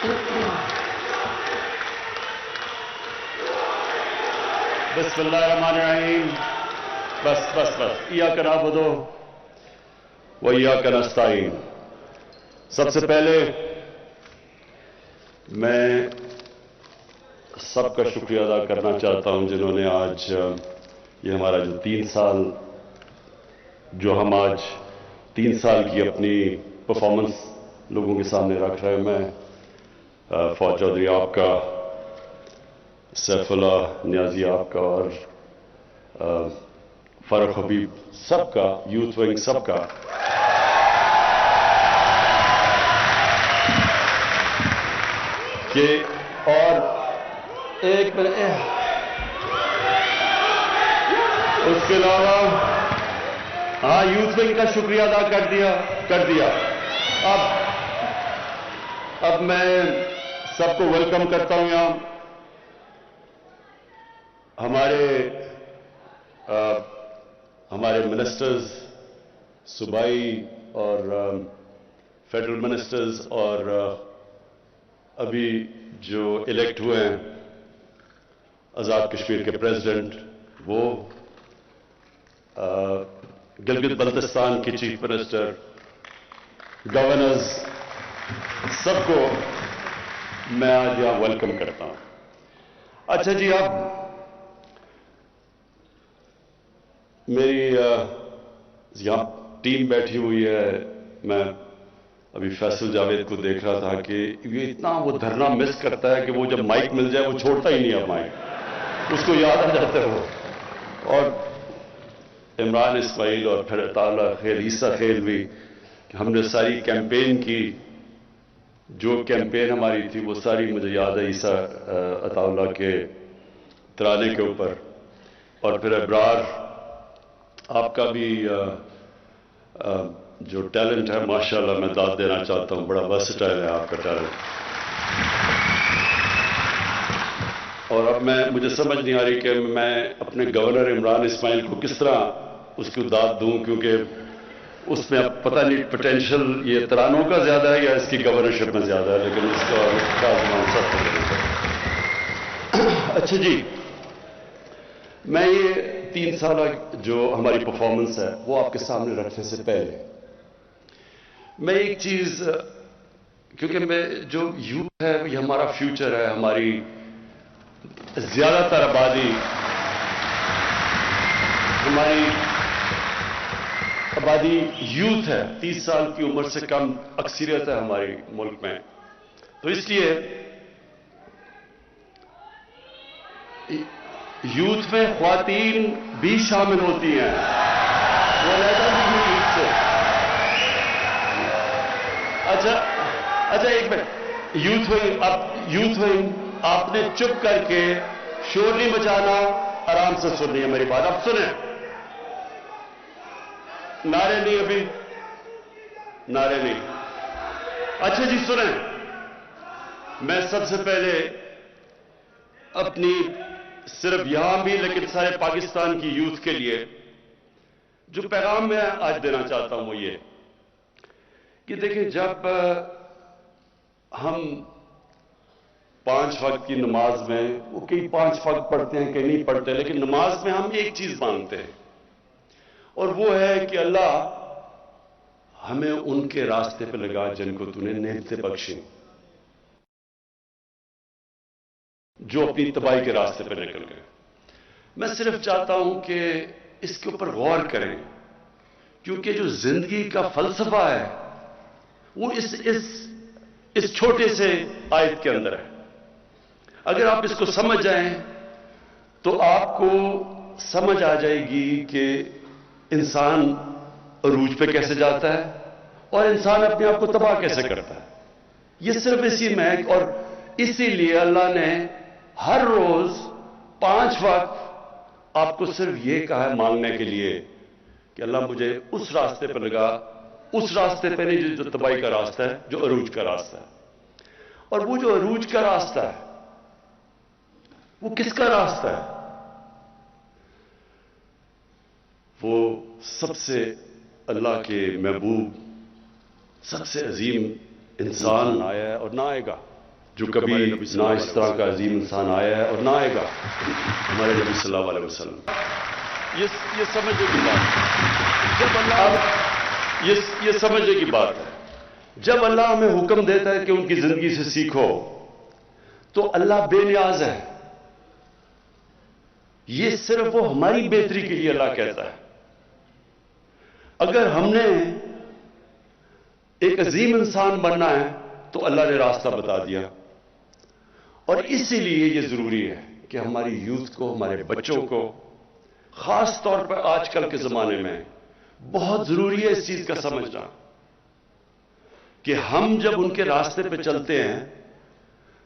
بسم اللہ الرحمن الرحیم. بس ایاک نعبد و ایاک نستعین. سب سے پہلے میں سب کا شکریہ ادا کرنا چاہتا ہوں جنہوں نے آج یہ ہمارا جو 3 سال جو ہم آج 3 سال کی اپنی پرفارمنس لوگوں کے سامنے رکھ رہے ہیں. میں فواد چودھری آپ کا، سیف اللہ نیازی آپ کا، اور فاروق حبیب سب کا، یوتھ ونگ سب کا کہ اور ایک منٹ اس کے علاوہ ہاں یوتھ ونگ کا شکریہ ادا کر دیا. اب میں سب کو ویلکم کرتا ہوں یہاں. ہمارے منسٹرز، صوبائی اور فیڈرل منسٹرز، اور ابھی جو الیکٹ ہوئے ہیں آزاد کشمیر کے پریزیڈنٹ، وہ گلگت بلتستان کے چیف منسٹر، گورنرز، سب کو میں آج یہاں ویلکم کرتا ہوں. اچھا جی، اب میری یہاں ٹیم بیٹھی ہوئی ہے. میں ابھی فیصل جاوید کو دیکھ رہا تھا کہ یہ اتنا وہ دھرنا مس کرتا ہے کہ وہ جب مائک مل جائے وہ چھوڑتا ہی نہیں. اب مائک اس کو یاد آ جاتا ہے وہ. اور عمران اسماعیل اور پھر عطاءاللہ خیل، عیسیٰ خیل بھی، ہم نے ساری کیمپین کی، جو کیمپین ہماری تھی وہ ساری مجھے یاد ہے عیسیٰ عطاءاللہ کے ترانے کے اوپر. اور پھر ابرار آپ کا بھی جو ٹیلنٹ ہے ماشاءاللہ میں داد دینا چاہتا ہوں، بڑا ورسٹائل ہے آپ کا ٹیلنٹ. اور اب مجھے سمجھ نہیں آ رہی کہ میں اپنے گورنر عمران اسماعیل کو کس طرح اس کو داد دوں، کیونکہ اس میں اب پتہ نہیں پوٹینشیل یہ ترانوں کا زیادہ ہے یا اس کی گورنرشپ میں زیادہ ہے، لیکن اس کا زمان سخت ہے. اچھا جی، میں یہ 3 سال جو ہماری پرفارمنس ہے وہ آپ کے سامنے رکھنے سے پہلے میں ایک چیز، کیونکہ میں جو یوتھ ہے یہ ہمارا فیوچر ہے، ہماری زیادہ تر آبادی یوتھ ہے. 30 سال کی عمر سے کم اکثریت ہے ہماری ملک میں. تو اس لیے یوتھ میں خواتین بھی شامل ہوتی ہیں. وہ علیحدہ یوتھ سے. اچھا ایک منٹ، یوتھ ونگ آپ نے چپ کر کے شور نہیں مچانا، آرام سے سننی ہے میری بات. اب سنیں، نعرے نہیں، ابھی نعرے نہیں. اچھا جی سنیں، میں سب سے پہلے اپنی صرف یہاں بھی لیکن سارے پاکستان کی یوتھ کے لیے جو پیغام میں آج دینا چاہتا ہوں وہ یہ کہ دیکھیں، جب ہم 5 وقت کی نماز میں، وہ کئی 5 وقت پڑھتے ہیں کئی نہیں پڑھتے، لیکن نماز میں ہم ایک چیز مانگتے ہیں، اور وہ ہے کہ اللہ ہمیں ان کے راستے پہ لگا جن کو تو نے نعمتیں بخشیں، جو اپنی تباہی کے راستے پہ نکل گئے. میں صرف چاہتا ہوں کہ اس کے اوپر غور کریں، کیونکہ جو زندگی کا فلسفہ ہے وہ اس چھوٹے سے آیت کے اندر ہے. اگر آپ اس کو سمجھ جائیں تو آپ کو سمجھ آ جائے گی کہ انسان عروج پہ کیسے جاتا ہے اور انسان اپنے آپ کو تباہ کیسے کرتا ہے. یہ صرف اسی میں، اور اسی لیے اللہ نے ہر روز 5 وقت آپ کو صرف یہ کہا ہے مانگنے کے لیے کہ اللہ مجھے اس راستے پہ لگا، اس راستے پہ نہیں جو تباہی کا راستہ ہے، جو عروج کا راستہ ہے. اور وہ جو عروج کا راستہ ہے وہ کس کا راستہ ہے؟ وہ سب سے اللہ کے محبوب، سب سے عظیم انسان آیا ہے اور نہ آئے گا. جو کبھی نہ اس طرح کا عظیم انسان آیا ہے اور نہ آئے گا ہمارے نبی صلی اللہ علیہ وسلم. یہ سمجھنے کی بات ہے. جب اللہ یہ سمجھنے کی بات ہے جب اللہ ہمیں حکم دیتا ہے کہ ان کی زندگی سے سیکھو تو اللہ بے نیاز ہے. یہ صرف وہ ہماری بہتری کے لیے اللہ کہتا ہے. اگر ہم نے ایک عظیم انسان بننا ہے تو اللہ نے راستہ بتا دیا. اور اسی لیے یہ ضروری ہے کہ ہماری یوتھ کو، ہمارے بچوں کو، خاص طور پر آج کل کے زمانے میں بہت ضروری ہے اس چیز کا سمجھنا کہ ہم جب ان کے راستے پہ چلتے ہیں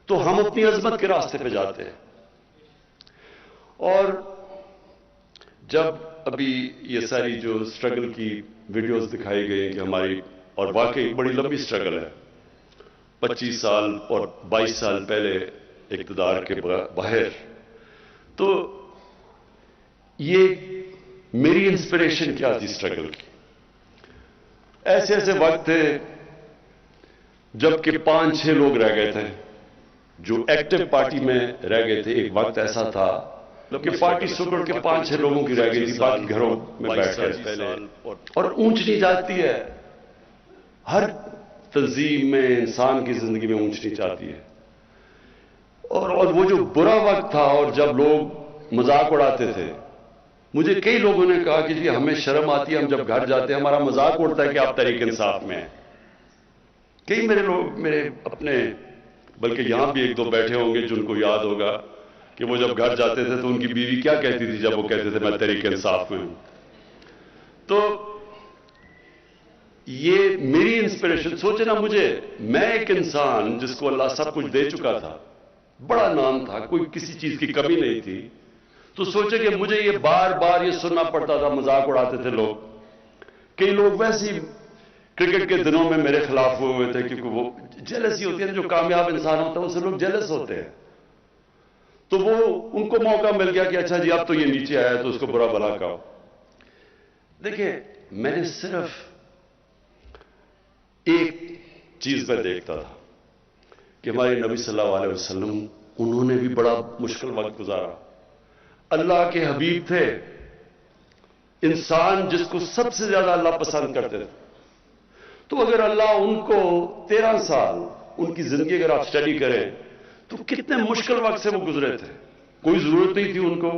تو ہم اپنی عظمت کے راستے پہ جاتے ہیں. اور جب ابھی یہ ساری جو سٹرگل کی ویڈیوز دکھائی گئی کہ ہماری، اور واقعی بڑی لمبی سٹرگل ہے، 25 سال اور 22 سال پہلے اقتدار کے باہر، تو یہ میری انسپریشن کیا تھی سٹرگل کی. ایسے ایسے وقت تھے جب کہ 5-6 لوگ رہ گئے تھے جو ایکٹیو پارٹی میں رہ گئے تھے. ایک وقت ایسا تھا کہ پارٹی سکڑ کے 5-6 لوگوں کی رہ گئی تھی، باقی گھروں میں بیٹھ گئے پہلے. اور اونچنی جاتی ہے، ہر تنظیم میں، انسان کی زندگی میں اونچنی چاہتی ہے. اور وہ جو برا وقت تھا، اور جب لوگ مذاق اڑاتے تھے، مجھے کئی لوگوں نے کہا کہ جی ہمیں شرم آتی ہے، ہم جب گھر جاتے ہیں ہمارا مذاق اڑتا ہے کہ آپ تحریک انصاف میں ہیں. کئی میرے لوگ، میرے اپنے، بلکہ یہاں بھی 1-2 بیٹھے ہوں گے جن کو یاد ہوگا کہ وہ جب گھر جاتے تھے تو ان کی بیوی کیا کہتی تھی جب وہ کہتے تھے میں تحریک انصاف میں ہوں. تو یہ میری انسپریشن، سوچے نا، میں ایک انسان جس کو اللہ سب کچھ دے چکا تھا، بڑا نام تھا، کوئی کسی چیز کی کمی نہیں تھی، تو سوچے کہ مجھے یہ بار بار یہ سننا پڑتا تھا، مذاق اڑاتے تھے لوگ. کئی لوگ ویسے ہی کرکٹ کے دنوں میں میرے خلاف ہوئے تھے کیونکہ وہ جیلسی ہوتی ہے، جو کامیاب انسان ہوتا ہے اس سے لوگ جیلس ہوتے ہیں. تو وہ ان کو موقع مل گیا کہ اچھا جی اب تو یہ نیچے آیا تو اس کو برا بھلا کہو. دیکھیں، میں نے صرف ایک چیز میں دیکھتا تھا کہ ہمارے نبی صلی اللہ علیہ وسلم، انہوں نے بھی بڑا مشکل وقت گزارا. اللہ کے حبیب تھے، انسان جس کو سب سے زیادہ اللہ پسند کرتے تھے. تو اگر اللہ ان کو 13 سال ان کی زندگی اگر آپ اسٹڈی کریں تو کتنے مشکل وقت سے وہ گزرے تھے. کوئی ضرورت نہیں تھی ان کو،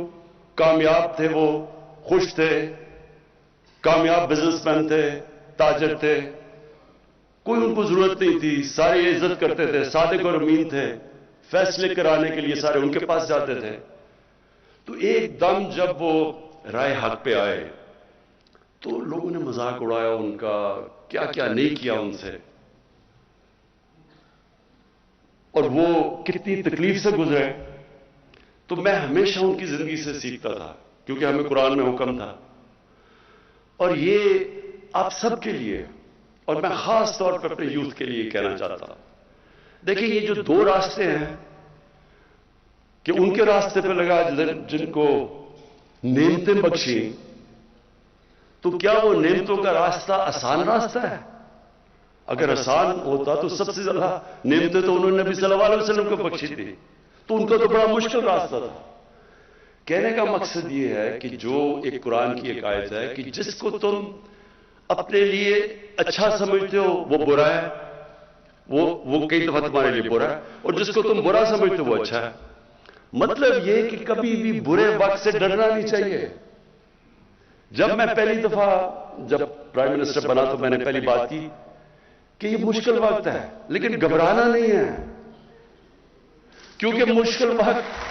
کامیاب تھے، وہ خوش تھے، کامیاب بزنس مین تھے، تاجر تھے، کوئی ان کو ضرورت نہیں تھی. سارے عزت کرتے تھے، صادق اور امین تھے، فیصلے کرانے کے لیے سارے ان کے پاس جاتے تھے. تو ایک دم جب وہ رائے حق پہ آئے تو لوگوں نے مذاق اڑایا ان کا، کیا کیا نہیں کیا ان سے، اور وہ کتنی تکلیف سے گزرے. تو میں ہمیشہ ان کی زندگی سے سیکھتا تھا کیونکہ ہمیں قرآن میں حکم تھا. اور یہ آپ سب کے لیے، اور میں خاص طور پر اپنے یوتھ کے لیے کہنا چاہتا ہوں. دیکھیں، یہ جو 2 راستے ہیں کہ ان کے راستے پہ لگا جن کو نعمتیں بخشی، تو کیا وہ نعمتوں کا راستہ آسان راستہ ہے؟ اگر آسان ہوتا تو سب سے زیادہ نعمتیں تو انہوں نے نبی صلی اللہ علیہ وسلم کو بخشی تھی، تو ان کا تو بڑا مشکل راستہ تھا. کہنے کا مقصد یہ ہے کہ جو ایک قرآن کی ایک آیت ہے کہ جس کو تم اپنے لیے اچھا سمجھتے ہو وہ برا ہے، وہ کئی دفعہ تمہارے لیے برا ہے، اور جس کو تم برا سمجھتے ہو وہ اچھا ہے. مطلب یہ کہ کبھی بھی برے وقت سے ڈرنا نہیں چاہیے. جب میں پہلی دفعہ جب پرائم منسٹر بنا تو میں نے پہلی بات کی کہ یہ مشکل وقت ہے لیکن گھبرانا نہیں ہے، کیونکہ مشکل وقت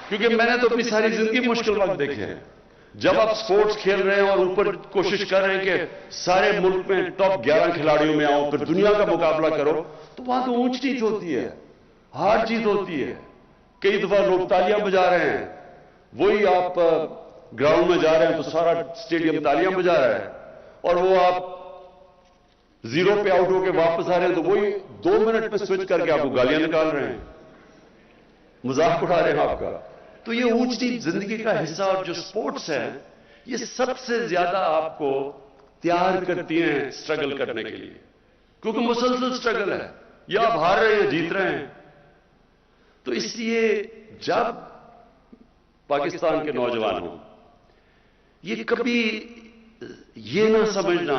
کیونکہ میں نے تو اپنی ساری زندگی مشکل وقت دیکھے ہیں. جب آپ سپورٹس کھیل رہے ہیں اور اوپر کوشش کر رہے ہیں کہ سارے ملک میں ٹاپ 11 کھلاڑیوں میں آؤ، پھر دنیا کا مقابلہ کرو، تو وہاں تو اونچ نیچ ہوتی ہے، ہار جیت ہوتی ہے. کئی دفعہ لوگ تالیاں بجا رہے ہیں، وہی آپ گراؤنڈ میں جا رہے ہیں تو سارا اسٹیڈیم تالیاں بجا رہا ہے، اور وہ آپ 0 پہ آؤٹ ہو کے واپس آ رہے ہیں تو وہی 2 منٹ میں سوئچ کر کے آپ کو گالیاں نکال رہے ہیں، مذاق اڑا رہے ہیں آپ کا. تو یہ اونچ نیچ زندگی کا حصہ، اور جو سپورٹس ہے یہ سب سے زیادہ آپ کو تیار کرتی ہیں سٹرگل کرنے کے لیے، کیونکہ مسلسل سٹرگل ہے، یا آپ ہار رہے ہیں جیت رہے ہیں۔ تو اس لیے جب پاکستان کے نوجوان ہوں، یہ کبھی یہ نہ سمجھنا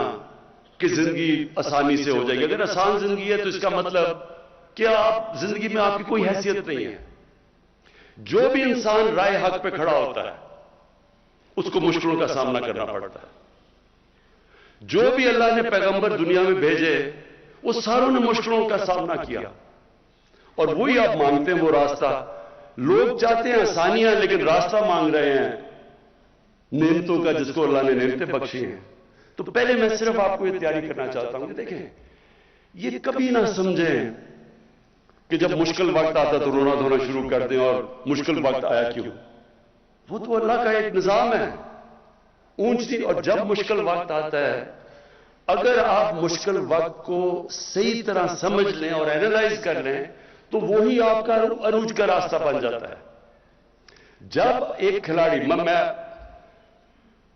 کہ زندگی آسانی سے ہو جائے گی۔ اگر آسان زندگی ہے تو اس کا مطلب کہ آپ زندگی میں آپ کی کوئی حیثیت نہیں ہے۔ جو بھی انسان رائے حق پہ کھڑا ہوتا ہے اس کو مشکلوں کا سامنا کرنا پڑتا ہے۔ جو بھی اللہ نے پیغمبر دنیا میں بھیجے وہ ساروں نے مشکلوں کا سامنا کیا، اور وہی آپ مانگتے ہیں وہ راستہ۔ لوگ چاہتے ہیں آسانیاں، لیکن راستہ مانگ رہے ہیں نعمتوں کا، جس کو اللہ نے نعمتیں بخشی ہیں۔ تو پہلے میں صرف آپ کو یہ تیاری کرنا چاہتا ہوں کہ دیکھیں، یہ کبھی نہ سمجھیں کہ جب مشکل وقت آتا تو رونا دھونا شروع کر دیں اور مشکل وقت آیا کیوں۔ وہ تو اللہ کا ایک نظام ہے اونچی، اور جب مشکل وقت آتا ہے اگر آپ مشکل وقت کو صحیح طرح سمجھ لیں اور اینالائز کر لیں تو وہی آپ کا عروج کا راستہ بن جاتا ہے۔ جب ایک کھلاڑی،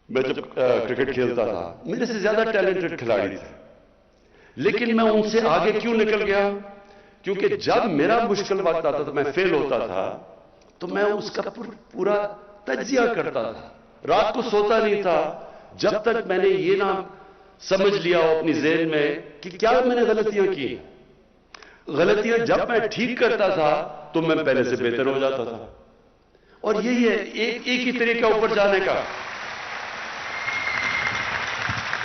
میں جب کرکٹ کھیلتا تھا میرے سے زیادہ ٹیلنٹڈ کھلاڑی تھے، لیکن میں ان سے آگے کیوں نکل گیا؟ کیونکہ جب میرا مشکل وقت آتا تھا، میں فیل ہوتا تھا، تو میں اس کا پورا تجزیہ کرتا تھا، رات کو سوتا نہیں تھا جب تک میں نے یہ نہ سمجھ لیا ہو اپنی ذہن میں کہ کیا میں نے غلطیاں کی۔ غلطیاں جب میں ٹھیک کرتا تھا تو میں پہلے سے بہتر ہو جاتا تھا۔ اور یہی ہے ایک ہی طریقہ اوپر جانے کا۔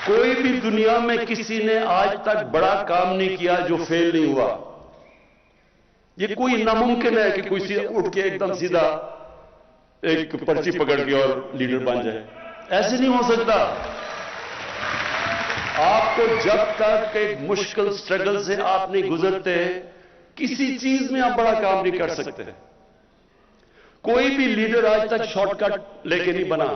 کوئی بھی دنیا میں کسی نے آج تک بڑا کام نہیں کیا جو فیل نہیں ہوا۔ یہ کوئی ناممکن ہے کہ کوئی اٹھ کے ایک دم سیدھا ایک پرچی پکڑ کے اور لیڈر بن جائے، ایسے نہیں ہو سکتا۔ آپ کو جب تک ایک مشکل سٹرگل سے آپ نہیں گزرتے کسی چیز میں آپ بڑا کام نہیں کر سکتے۔ کوئی بھی لیڈر آج تک شارٹ کٹ لے کے نہیں بنا۔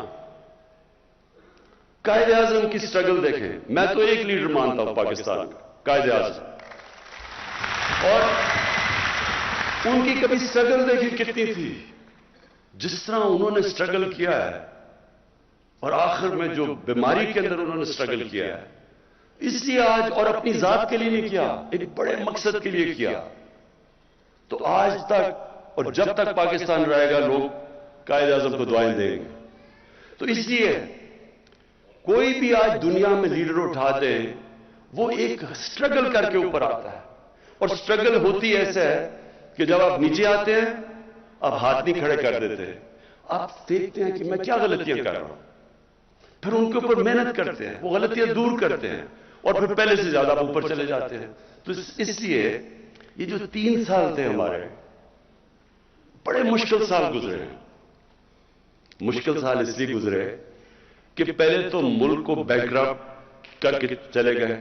قائد اعظم کی سٹرگل دیکھیں، میں تو ایک لیڈر مانتا ہوں پاکستان کا، قائد اعظم، اور ان کی کبھی سٹرگل دیکھیں کتنی تھی، جس طرح انہوں نے سٹرگل کیا ہے، اور آخر میں جو بیماری کے اندر انہوں نے سٹرگل کیا ہے، اس لیے آج، اور اپنی ذات کے لیے نہیں کیا، ایک بڑے مقصد کے لیے کیا۔ تو آج تک اور جب تک پاکستان رہے گا لوگ قائد اعظم کو دعائیں دیں گے۔ تو اس لیے کوئی بھی آج دنیا میں لیڈر اٹھا دے وہ ایک سٹرگل کر کے اوپر آتا ہے، اور سٹرگل ہوتی ایسے ہے کہ جب آپ نیچے آتے ہیں آپ ہاتھ نہیں کھڑے کر دیتے، آپ دیکھتے ہیں کہ میں کیا غلطیاں کر رہا ہوں، پھر ان کے اوپر محنت کرتے ہیں، وہ غلطیاں دور کرتے ہیں، اور پھر پہلے سے زیادہ اوپر چلے جاتے ہیں۔ تو اس لیے یہ جو 3 سال تھے ہمارے، بڑے مشکل سال گزرے ہیں۔ مشکل سال اس لیے گزرے کہ پہلے تو ملک کو بینکرپٹ کر کے چلے گئے۔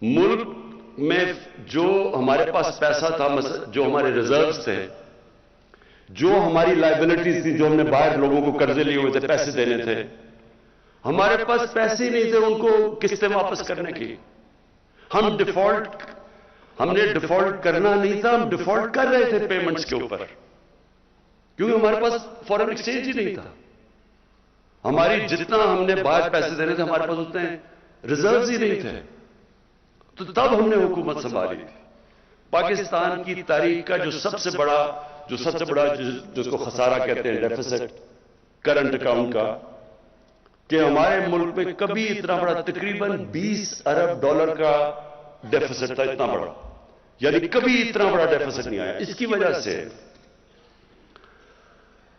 ملک میں جو ہمارے پاس پیسہ تھا، جو ہمارے ریزروز تھے، جو ہماری لائبلٹیز تھی، جو ہم نے باہر لوگوں کو قرضے لیے ہوئے تھے پیسے دینے تھے، ہمارے پاس پیسے ہی نہیں تھے ان کو قسطیں واپس کرنے کی۔ ہم نے ڈیفالٹ کرنا نہیں تھا، ہم ڈیفالٹ کر رہے تھے پیمنٹس کے اوپر، کیونکہ ہمارے پاس فورن ایکسچینج ہی نہیں تھا۔ ہماری جتنا ہم نے باہر پیسے دینے تھے ہمارے پاس اتنے ریزروز ہی نہیں تھے۔ تو تب ہم نے حکومت سنبھالی تھی۔ پاکستان کی تاریخ کا جو سب سے بڑا جس کو خسارہ کہتے ہیں، ڈیفیسٹ کرنٹ اکاؤنٹ کا، کہ ہمارے ملک میں کبھی اتنا بڑا، تقریباً 20 ارب ڈالر کا ڈیفیسٹ تھا، اتنا بڑا، یعنی کبھی اتنا بڑا ڈیفیسٹ نہیں آیا۔ اس کی وجہ سے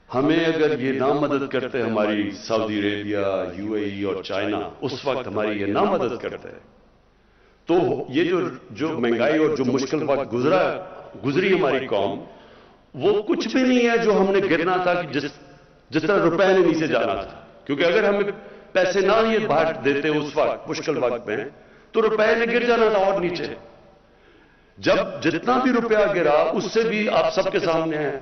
ہمیں اگر یہ نہ مدد کرتے ہماری سعودی عربیہ، یو اے ای اور چائنا، اس وقت ہماری یہ نہ مدد کرتے تو یہ جو مہنگائی اور جو مشکل وقت گزری ہماری قوم، وہ کچھ بھی نہیں ہے جو ہم نے گرنا تھا کہ جس طرح روپے نے نیچے جانا تھا۔ کیونکہ اگر ہمیں پیسے نہ یہ باہر دیتے اس وقت مشکل وقت میں تو روپے نے گر جانا تھا اور نیچے۔ جب جتنا بھی روپیہ گرا اس سے بھی آپ سب کے سامنے ہے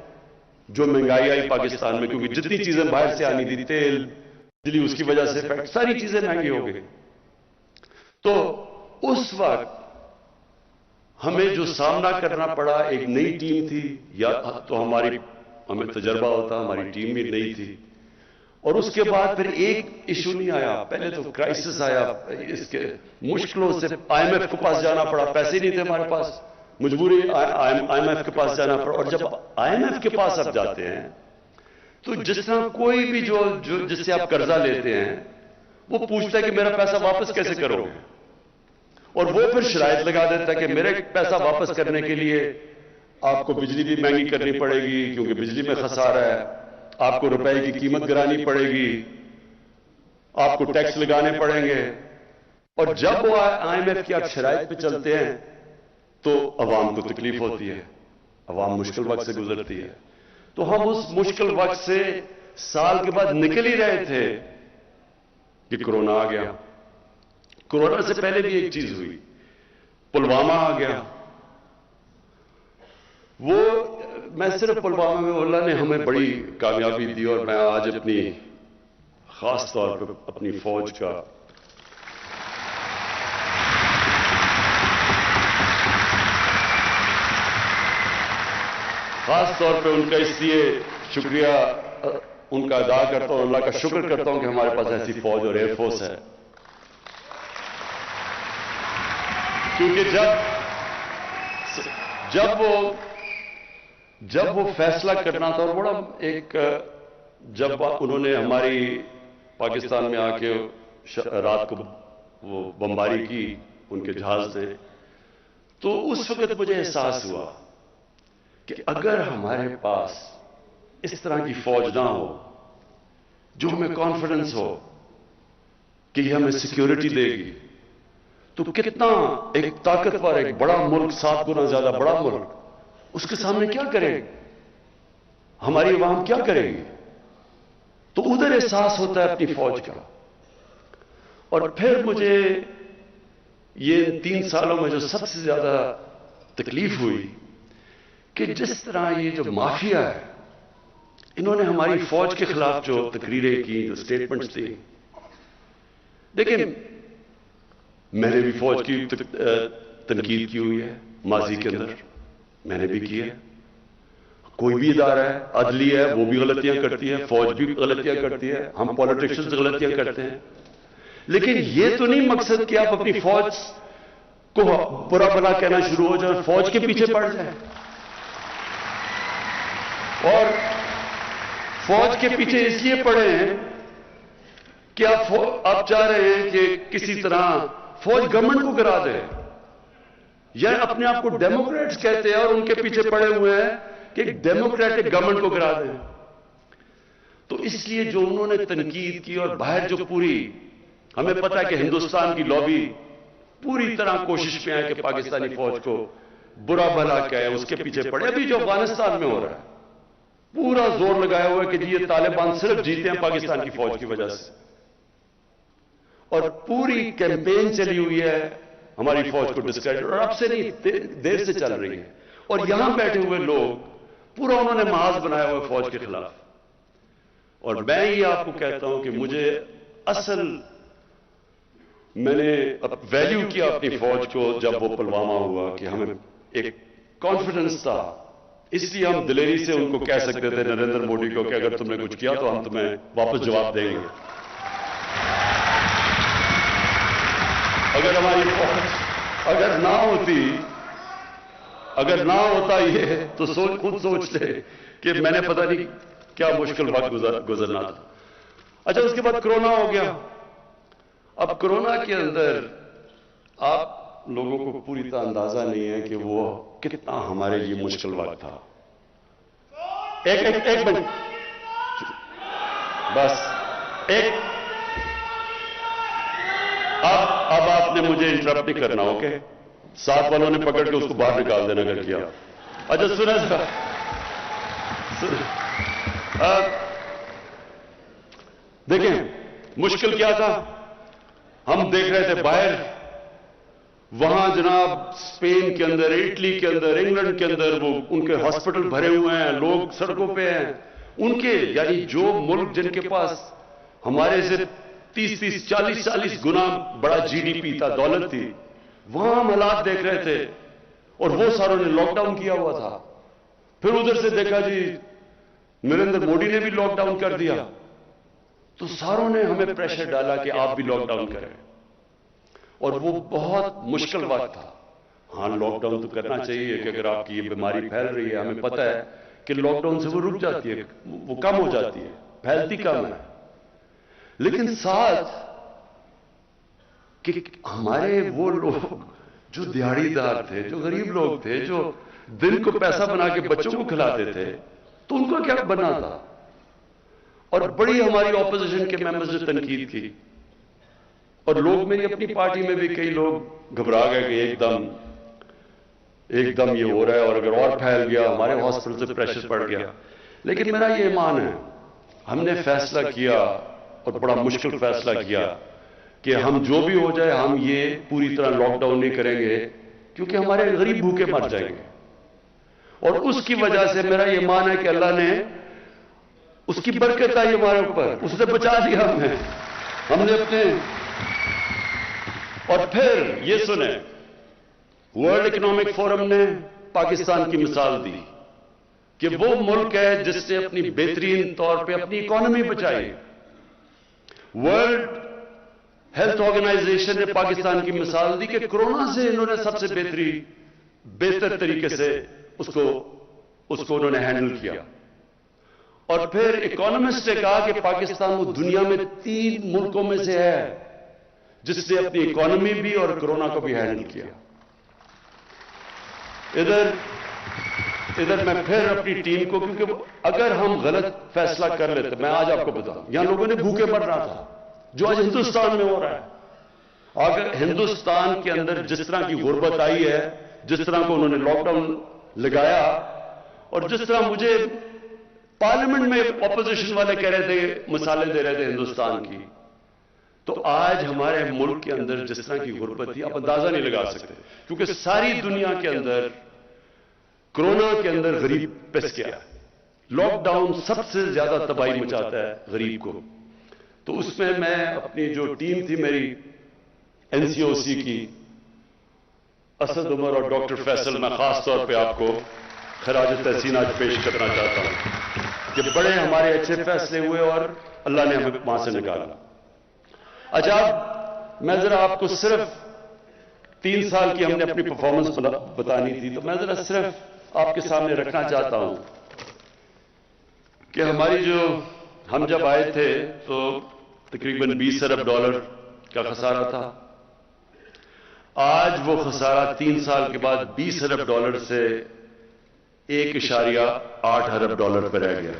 جو مہنگائی آئی پاکستان میں، کیونکہ جتنی چیزیں باہر سے آنی تھی، تیل، بجلی، اس کی وجہ سے ساری چیزیں مہنگی ہو گئی۔ تو اس وقت ہمیں جو سامنا کرنا پڑا، ایک نئی ٹیم تھی، یا تو ہمیں تجربہ ہوتا، ہماری ٹیم بھی نئی تھی، اور اس کے بعد پھر ایک ایشو نہیں آیا. پہلے تو کرائسس آیا, اس کے مشکلوں سے IMF کے پاس جانا پڑا, پیسے نہیں تھے ہمارے پاس, مجبوری IMF کے پاس جانا پڑا. اور جب IMF کے پاس آپ جاتے ہیں تو جس طرح کوئی بھی جو جس سے آپ قرضہ لیتے ہیں وہ پوچھتا ہے کہ میرا پیسہ واپس کیسے کرو گے, اور وہ پھر شرائط لگا دیتا ہے کہ میرے پیسہ واپس کرنے کے لیے آپ کو بجلی بھی مہنگی کرنی پڑے گی کیونکہ بجلی میں خسارہ ہے, آپ کو روپے کی قیمت گرانی پڑے گی, آپ کو ٹیکس لگانے پڑیں گے. اور جب وہ IMF کی آپ شرائط پہ چلتے ہیں تو عوام کو تکلیف ہوتی ہے, عوام مشکل وقت سے گزرتی ہے. تو ہم اس مشکل وقت سے سال کے بعد نکل ہی رہے تھے کہ کرونا آ گیا. کرونا سے پہلے بھی ایک چیز ہوئی, پلوامہ آ گیا. وہ میں صرف پلوامہ میں اللہ نے ہمیں بڑی کامیابی دی, اور میں آج اپنی خاص طور پہ اپنی فوج کا خاص طور پہ ان کا اس لیے شکریہ ان کا ادا کرتا ہوں, اللہ کا شکر کرتا ہوں کہ ہمارے پاس ایسی فوج اور ایئر فورس ہے. کیونکہ جب وہ فیصلہ کرنا تھا, اور بڑا ایک جب انہوں نے ہماری پاکستان میں آ کے رات کو وہ بمباری کی ان کے جہاز نے, تو اس وقت مجھے احساس ہوا کہ اگر ہمارے پاس اس طرح کی فوج نہ ہو جو ہمیں کانفیڈنس ہو کہ یہ ہمیں سیکیورٹی دے گی, تو کتنا ایک طاقتور ایک بڑا ملک, 7 گنا زیادہ بڑا ملک, اس کے سامنے کیا کرے گی, ہماری عوام کیا کرے گی. تو ادھر احساس ہوتا ہے اپنی فوج کا. اور پھر مجھے یہ 3 سالوں میں جو سب سے زیادہ تکلیف ہوئی کہ جس طرح یہ جو مافیا ہے, انہوں نے ہماری فوج کے خلاف جو تقریریں کی, جو سٹیٹمنٹس دی. دیکھیں, میں نے بھی فوج کی تنقید کی ہوئی ہے ماضی کے اندر, میں نے بھی کی ہے. کوئی بھی ادارہ ہے, عدلیہ ہے, وہ بھی غلطیاں کرتی ہے, فوج بھی غلطیاں کرتی ہے, ہم پولیٹیشنز غلطیاں کرتے ہیں. لیکن یہ تو نہیں مقصد کہ آپ اپنی فوج کو برا بھلا کہنا شروع ہو جائے, فوج کے پیچھے پڑ جائیں. اور فوج کے پیچھے اس لیے پڑے ہیں کہ آپ چاہ رہے ہیں کہ کسی طرح فوج گورنمنٹ کو گرا دے, یا اپنے آپ کو ڈیموکریٹس کہتے ہیں اور ان کے پیچھے پڑے ہوئے ہیں کہ ڈیموکریٹک گورنمنٹ کو گرا دیں. تو اس لیے جو انہوں نے تنقید کی, اور باہر جو پوری ہمیں پتا ہے کہ ہندوستان کی لابی پوری طرح کوشش میں ہے کہ پاکستانی فوج کو برا بھلا کہے, اس کے پیچھے پڑے. ابھی جو افغانستان میں ہو رہا ہے, پورا زور لگایا ہوا ہے کہ جی یہ طالبان صرف جیتے ہیں پاکستان کی فوج کی وجہ سے, اور پوری کیمپین چلی ہوئی ہے ہماری فوج کو ڈسکریڈٹ, اور اب سے نہیں دیر سے چل رہی ہے. اور یہاں بیٹھے ہوئے لوگ پورا انہوں نے محاذ بنایا ہوا ہے فوج کے خلاف. اور میں یہ آپ کو کہتا ہوں کہ مجھے اصل میں نے ویلیو کیا اپنی فوج کو جب وہ پلوامہ ہوا, کہ ہمیں ایک کانفیڈنس تھا. اس لیے ہم دلیری سے ان کو کہہ سکتے تھے, نریندر مودی کو, کہ اگر تم نے کچھ کیا تو ہم تمہیں واپس جواب دیں گے. اگر ہماری فوج اگر نہ ہوتا یہ, تو خود سوچ لے کہ میں نے پتہ نہیں کیا مشکل وقت گزرنا تھا. اچھا, اس کے بعد کرونا ہو گیا. اب کرونا کے اندر آپ لوگوں کو پوری طرح اندازہ نہیں ہے کہ وہ کتنا ہمارے لیے مشکل وقت تھا. ایک منٹ بس, اب آپ نے مجھے انٹرپٹ نہیں کرنا, اوکے؟ ساتھ والوں نے پکڑ کے اس کو باہر نکال دینا اگر کیا. اچھا سنیں, دیکھیں مشکل کیا تھا. ہم دیکھ رہے تھے باہر, وہاں جناب اسپین کے اندر, اٹلی کے اندر, انگلینڈ کے اندر وہ ان کے ہاسپٹل بھرے ہوئے ہیں, لوگ سڑکوں پہ ہیں. ان کے یعنی جو ملک جن کے پاس ہمارے سے 30-40 گنا بڑا جی ڈی پی تھا, دولت تھی, وہاں ہم حالات دیکھ رہے تھے. اور وہ ساروں نے لاک ڈاؤن کیا ہوا تھا. پھر ادھر سے دیکھا جی نریندر مودی نے بھی لاک ڈاؤن کر دیا. تو ساروں نے ہمیں پریشر ڈالا کہ آپ بھی لاک ڈاؤن کریں، اور وہ بہت مشکل وقت تھا۔ ہاں لاک ڈاؤن تو کرنا چاہیے کہ اگر آپ کی یہ بیماری پھیل رہی ہے، ہمیں پتہ ہے کہ لاک ڈاؤن سے وہ رک جاتی ہے، وہ کم ہو جاتی ہے، پھیلتی کم ہے، لیکن ساتھ کہ ہمارے وہ لوگ جو دیہڑی دار تھے، جو غریب لوگ تھے، جو دن کو پیسہ بنا کے بچوں کو کھلاتے تھے، تو ان کو کیا بننا تھا؟ اور بڑی ہماری اپوزیشن کے ممبرز نے تنقید کی، اور لوگ میری اپنی پارٹی میں بھی کئی لوگ گھبرا گئے کہ ایک دم یہ ہو رہا ہے، اور اگر اور پھیل گیا ہمارے ہاسپٹل سے پریشر پڑ گیا۔ لیکن میرا یہ ایمان ہے، ہم نے فیصلہ کیا اور بڑا مشکل فیصلہ کیا کہ ہم جو بھی ہو جائے ہم یہ پوری طرح لاک ڈاؤن نہیں کریں گے، کیونکہ ہمارے غریب بھوکے مر جائیں گے۔ اور اس کی وجہ سے میرا یہ ایمان ہے کہ اللہ نے اس کی برکت آئی ہمارے اوپر، اس نے بچا دیا ہم نے اپنے۔ اور پھر یہ سنیں، ورلڈ اکنامک فورم نے پاکستان کی مثال دی کہ وہ ملک ہے جس نے اپنی بہترین طور پہ اپنی اکانومی بچائی۔ ورلڈ ہیلتھ آرگنائزیشن نے پاکستان کی مثال دی کہ کرونا سے انہوں نے سب سے بہتر طریقے سے اس کو انہوں نے ہینڈل کیا۔ اور پھر اکانومسٹ نے کہا کہ پاکستان وہ دنیا میں 3 ملکوں میں سے ہے جس نے اپنی اکانومی بھی اور کرونا کو بھی ہینڈل کیا۔ ادھر میں پھر اپنی ٹیم کو، کیونکہ اگر ہم غلط فیصلہ کر لیتے، میں آج آپ کو بتاؤں، یہاں لوگوں نے بھوکے مرنا تھا، جو آج ہندوستان میں ہو رہا ہے۔ اگر ہندوستان کے اندر جس طرح کی غربت آئی ہے، جس طرح کو انہوں نے لاک ڈاؤن لگایا، اور جس طرح مجھے پارلیمنٹ میں اپوزیشن والے کہہ رہے تھے، مثالیں دے رہے تھے ہندوستان کی، تو آج ہمارے ملک کے اندر جس طرح کی غربت تھی آپ اندازہ نہیں لگا سکتے، کیونکہ ساری دنیا کے اندر کرونا کے اندر غریب پس گیا۔ لاک ڈاؤن سب سے زیادہ تباہی مچاتا ہے غریب کو۔ تو اس میں اپنی جو ٹیم تھی میری این سی او سی کی، اسد عمر اور ڈاکٹر فیصل، میں خاص طور پہ آپ کو خراج تحسین آج پیش کرنا چاہتا ہوں کہ بڑے ہمارے اچھے فیصلے ہوئے اور اللہ نے ہمیں وہاں سے نکالا۔ اچھا، میں ذرا آپ کو صرف 3 سال کی ہم نے اپنی پرفارمنس بتانی تھی، تو میں ذرا صرف آپ کے سامنے رکھنا چاہتا ہوں کہ ہم جب آئے تھے تو تقریباً $20 ارب کا خسارہ تھا۔ آج وہ خسارہ 3 سال کے بعد $20 ارب سے $1.8 ارب پہ رہ گیا۔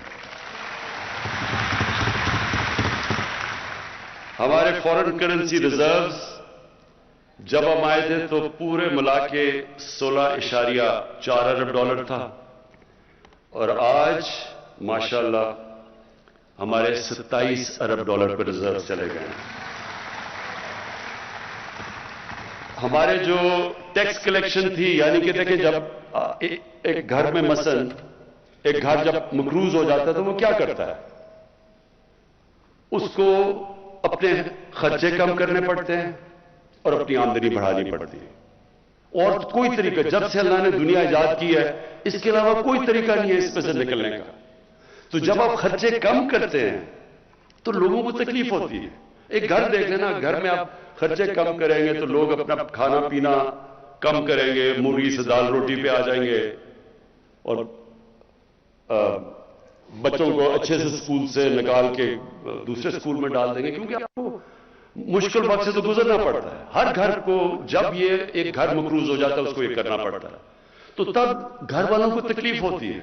ہمارے فورن کرنسی ریزروز جب ہم آئے تھے تو پورے ملا کے $16.4 ارب تھا، اور آج ماشاءاللہ ہمارے $27 ارب پہ ریزرو چلے گئے ہیں۔ ہمارے جو ٹیکس کلیکشن تھی، یعنی کہ دیکھیں جب ایک گھر میں مثلا ایک گھر جب مقروض ہو جاتا ہے تو وہ کیا کرتا ہے؟ اس کو اپنے خرچے کم کرنے پڑتے ہیں اور اپنی آمدنی بڑھانی پڑتی ہے، اور کوئی طریقہ، جب سے اللہ نے دنیا ایجاد کی ہے اس کے علاوہ کوئی طریقہ نہیں ہے اس پہ سے نکلنے کا۔ تو جب آپ خرچے کم کرتے ہیں تو لوگوں کو تکلیف ہوتی ہے۔ ایک گھر دیکھ لینا، گھر میں آپ خرچے کم کریں گے تو لوگ اپنا کھانا پینا کم کریں گے، مرغی سے دال روٹی پہ آ جائیں گے، اور بچوں کو اچھے سے سکول سے نکال کے دوسرے سکول میں ڈال دیں گے، کیونکہ آپ کو مشکل وقت سے تو گزرنا پڑتا ہے۔ ہر گھر کو جب یہ ایک گھر مقروض ہو جاتا ہے اس کو یہ کرنا پڑتا ہے، تو تب گھر والوں کو تکلیف ہوتی ہے۔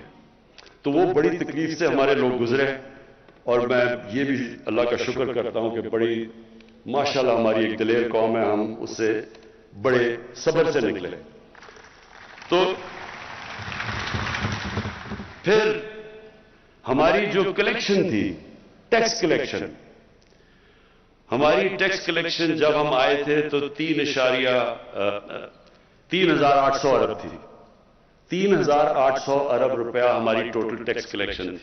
تو وہ بڑی تکلیف سے ہمارے لوگ گزرے، اور میں یہ بھی اللہ کا شکر کرتا ہوں کہ بڑی ماشاءاللہ ہماری ایک دلیر قوم ہے، ہم اس سے بڑے صبر سے نکلے۔ تو پھر ہماری جو کلیکشن تھی، ٹیکس کلیکشن، ہماری ٹیکس کلیکشن جب ہم آئے تھے تو 3,800 ارب تھی۔ 3,800 ارب روپیہ ہماری ٹوٹل ٹیکس کلیکشن تھی۔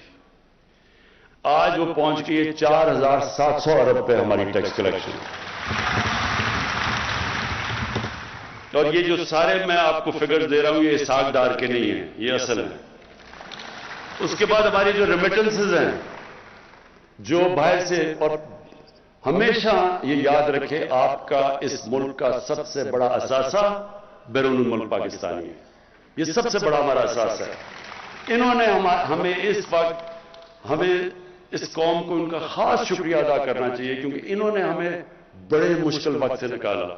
آج وہ پہنچ گئی ہے 4,700 ارب پہ ہماری ٹیکس کلیکشن۔ اور یہ جو سارے میں آپ کو فگر دے رہا ہوں یہ اسحاق ڈار کے نہیں ہیں، یہ اصل ہے۔ اس کے بعد ہماری جو ریمیٹنسز ہیں جو باہر سے، اور ہمیشہ یہ یاد رکھے آپ کا اس ملک کا سب سے بڑا اثاثہ بیرون الملک پاکستانی ہے. یہ سب سے بڑا ہمارا اثاثہ ہے. انہوں نے ہمیں اس وقت، ہمیں اس قوم کو ان کا خاص شکریہ ادا کرنا چاہیے، کیونکہ انہوں نے ہمیں بڑے مشکل وقت سے نکالا.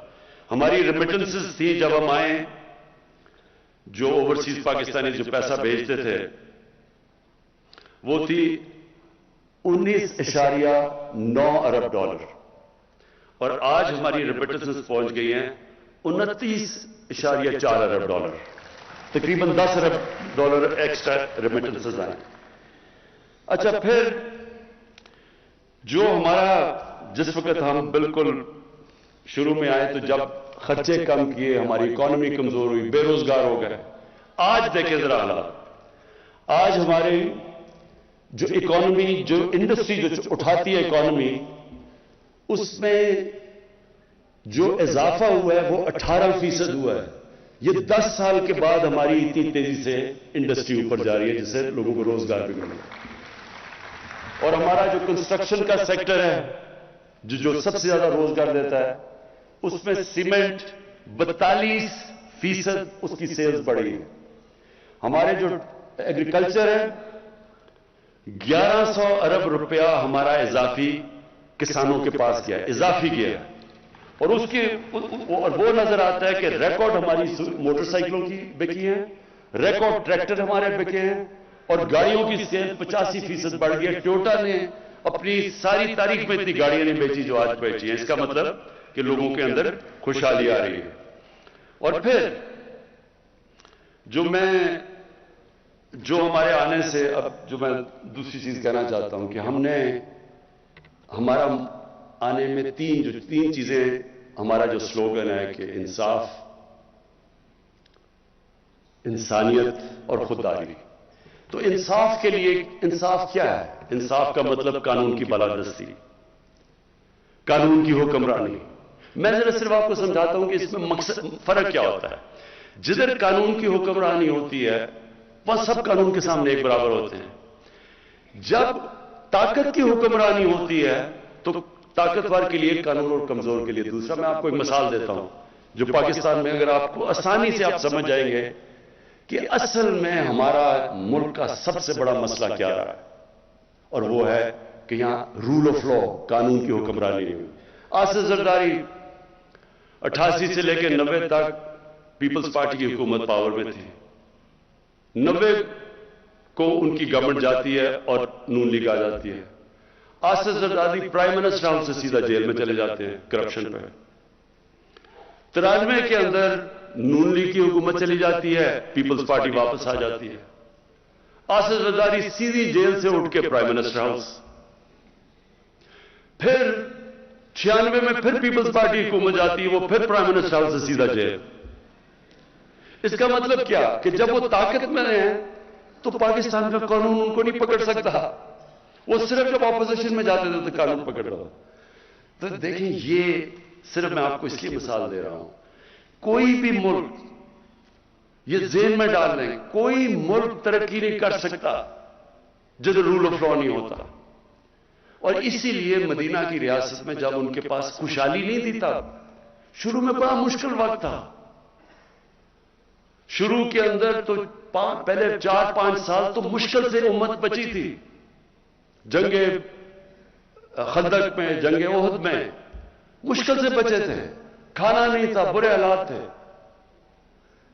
ہماری ریمیٹنسز تھی جب ہم آئے، جو اوورسیز پاکستانی جو پیسہ بھیجتے تھے وہ تھی 19.9 ارب ڈالر، اور آج ہماری ریمیٹنسز پہنچ گئی ہیں 29.4 ارب ڈالر. تقریباً 10 ارب ڈالر ایکسٹرا ریمیٹنسز آئیں. اچھا، پھر جو ہمارا، جس وقت ہم بالکل شروع میں آئے تو جب خرچے کم کیے، ہماری اکانومی کمزور ہوئی، بے روزگار ہو گئے. آج دیکھیں ذرا حالات. آج ہمارے جو اکانومی، جو انڈسٹری جو اٹھاتی ہے اکانومی، اس میں جو اضافہ ہوا ہے وہ 18% ہوا ہے. یہ 10 سال کے بعد ہماری اتنی تیزی سے انڈسٹری اوپر جا رہی ہے، جس سے لوگوں کو روزگار بھی ملے. اور ہمارا جو کنسٹرکشن کا سیکٹر ہے، جو سب سے زیادہ روزگار دیتا ہے، اس میں سیمنٹ 42% اس کی سیلز بڑھی ہے. ہمارے جو ایگریکلچر ہے، 1100 ارب روپیہ ہمارا اضافی کسانوں کے پاس گیا ہے، اضافی گیا ہے. اور اس کی وہ نظر آتا ہے کہ ریکارڈ ہماری موٹر سائیکلوں کی بکی ہیں، ریکارڈ ٹریکٹر ہمارے بکے ہیں، اور گاڑیوں کی سیل 85% بڑھ گئی ہے. ٹویوٹا نے اپنی ساری تاریخ میں اتنی گاڑیاں نہیں بیچی جو آج بیچی ہیں. اس کا مطلب کہ لوگوں کے اندر خوشحالی آ رہی ہے. اور پھر جو ہمارے آنے سے، اب جو میں دوسری چیز کہنا چاہتا ہوں کہ ہم نے، ہمارا آنے میں تین چیزیں، ہمارا جو سلوگن ہے کہ انصاف، انسانیت اور خودداری. تو انصاف کے لیے، انصاف کیا ہے؟ انصاف کا مطلب قانون کی بالادستی، قانون کی حکمرانی. میں صرف آپ کو سمجھاتا ہوں کہ اس میں فرق کیا ہوتا ہے. جدھر قانون کی حکمرانی ہوتی ہے وہاں سب قانون کے سامنے ایک برابر ہوتے ہیں. جب طاقت کی حکمرانی ہوتی ہے تو طاقتور کے لیے قانون اور کمزور کے لیے دوسرا. میں آپ کو ایک مثال دیتا ہوں جو پاکستان میں، اگر آپ کو آسانی سے آپ سمجھ جائیں گے کہ اصل میں ہمارا ملک کا سب سے بڑا مسئلہ کیا رہا ہے، اور وہ ہے کہ یہاں رول آف لا، قانون کی حکمرانی نہیں ہوئی. آصف زرداری 88 سے لے کے 90 تک پیپلز پارٹی کی حکومت پاور میں تھی. 90 کو ان کی گورنمنٹ جاتی ہے اور نون لیگ آ جاتی ہے. Asif Zardari prime minister house سے سیدھا جیل میں چلے جاتے ہیں کرپشن پہ. 93 کے اندر نون لیگ کی حکومت چلی جاتی ہے، پیپلز پارٹی واپس آ جاتی ہے. آصف زرداری سیدھی جیل سے اٹھ کے پرائم منسٹر ہاؤس. پھر 96 میں پھر پیپلز پارٹی حکومت جاتی ہے، وہ پھر پرائم منسٹر ہاؤس سے سیدھا جیل. اس کا مطلب کیا کہ جب وہ طاقت میں ہیں تو پاکستان کا قانون ان کو نہیں پکڑ سکتا. وہ صرف جب اپوزیشن میں جاتے تھے تو قانون پکڑ رہا. تو دیکھیں، یہ صرف میں آپ کو اس لیے مثال دے رہا ہوں. کوئی بھی ملک، یہ ذہن میں ڈال لیں، کوئی ملک ترقی نہیں کر سکتا جدھر رول آف لا نہیں ہوتا. اور اسی لیے مدینہ کی ریاست میں جب ان کے پاس خوشحالی نہیں تھی، تب شروع میں بڑا مشکل وقت تھا. شروع کے اندر تو پہلے 4-5 سال تو مشکل سے امت بچی تھی. جنگ خندق میں، جنگ احد میں مشکل سے بچے تھے. کھانا نہیں تھا، برے حالات تھے.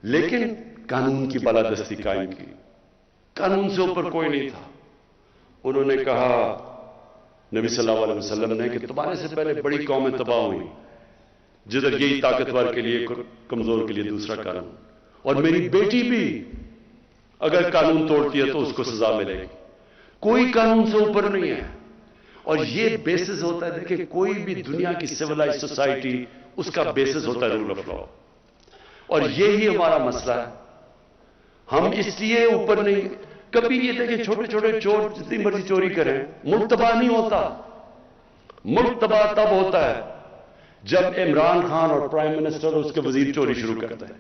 لیکن قانون کی بالادستی قائم کی. قانون سے اوپر کوئی نہیں تھا. انہوں نے کہا، نبی صلی اللہ علیہ وسلم نے، کہ تمہارے سے پہلے بڑی قومیں تباہ ہوئی جدھر یہی طاقتور کے لیے، کمزور کے لیے دوسرا قانون. اور میری بیٹی بھی اگر قانون توڑتی ہے تو اس کو سزا ملے گی. کوئی قانون سے اوپر نہیں ہے. اور یہ بیسس ہوتا ہے، دیکھیں کوئی بھی دنیا کی سیولائز سوسائٹی، اس کا بیسس ہوتا ہے رول آف لا. اور یہی ہمارا مسئلہ ہے. ہم اس لیے اوپر نہیں. کبھی یہ دیکھیں، چھوٹے چھوٹے چور جتنی مرضی چوری کریں، ملک تباہ نہیں ہوتا. ملک تباہ تب ہوتا ہے جب عمران خان اور پرائم منسٹر اور اس کے وزیر چوری شروع کرتے ہیں،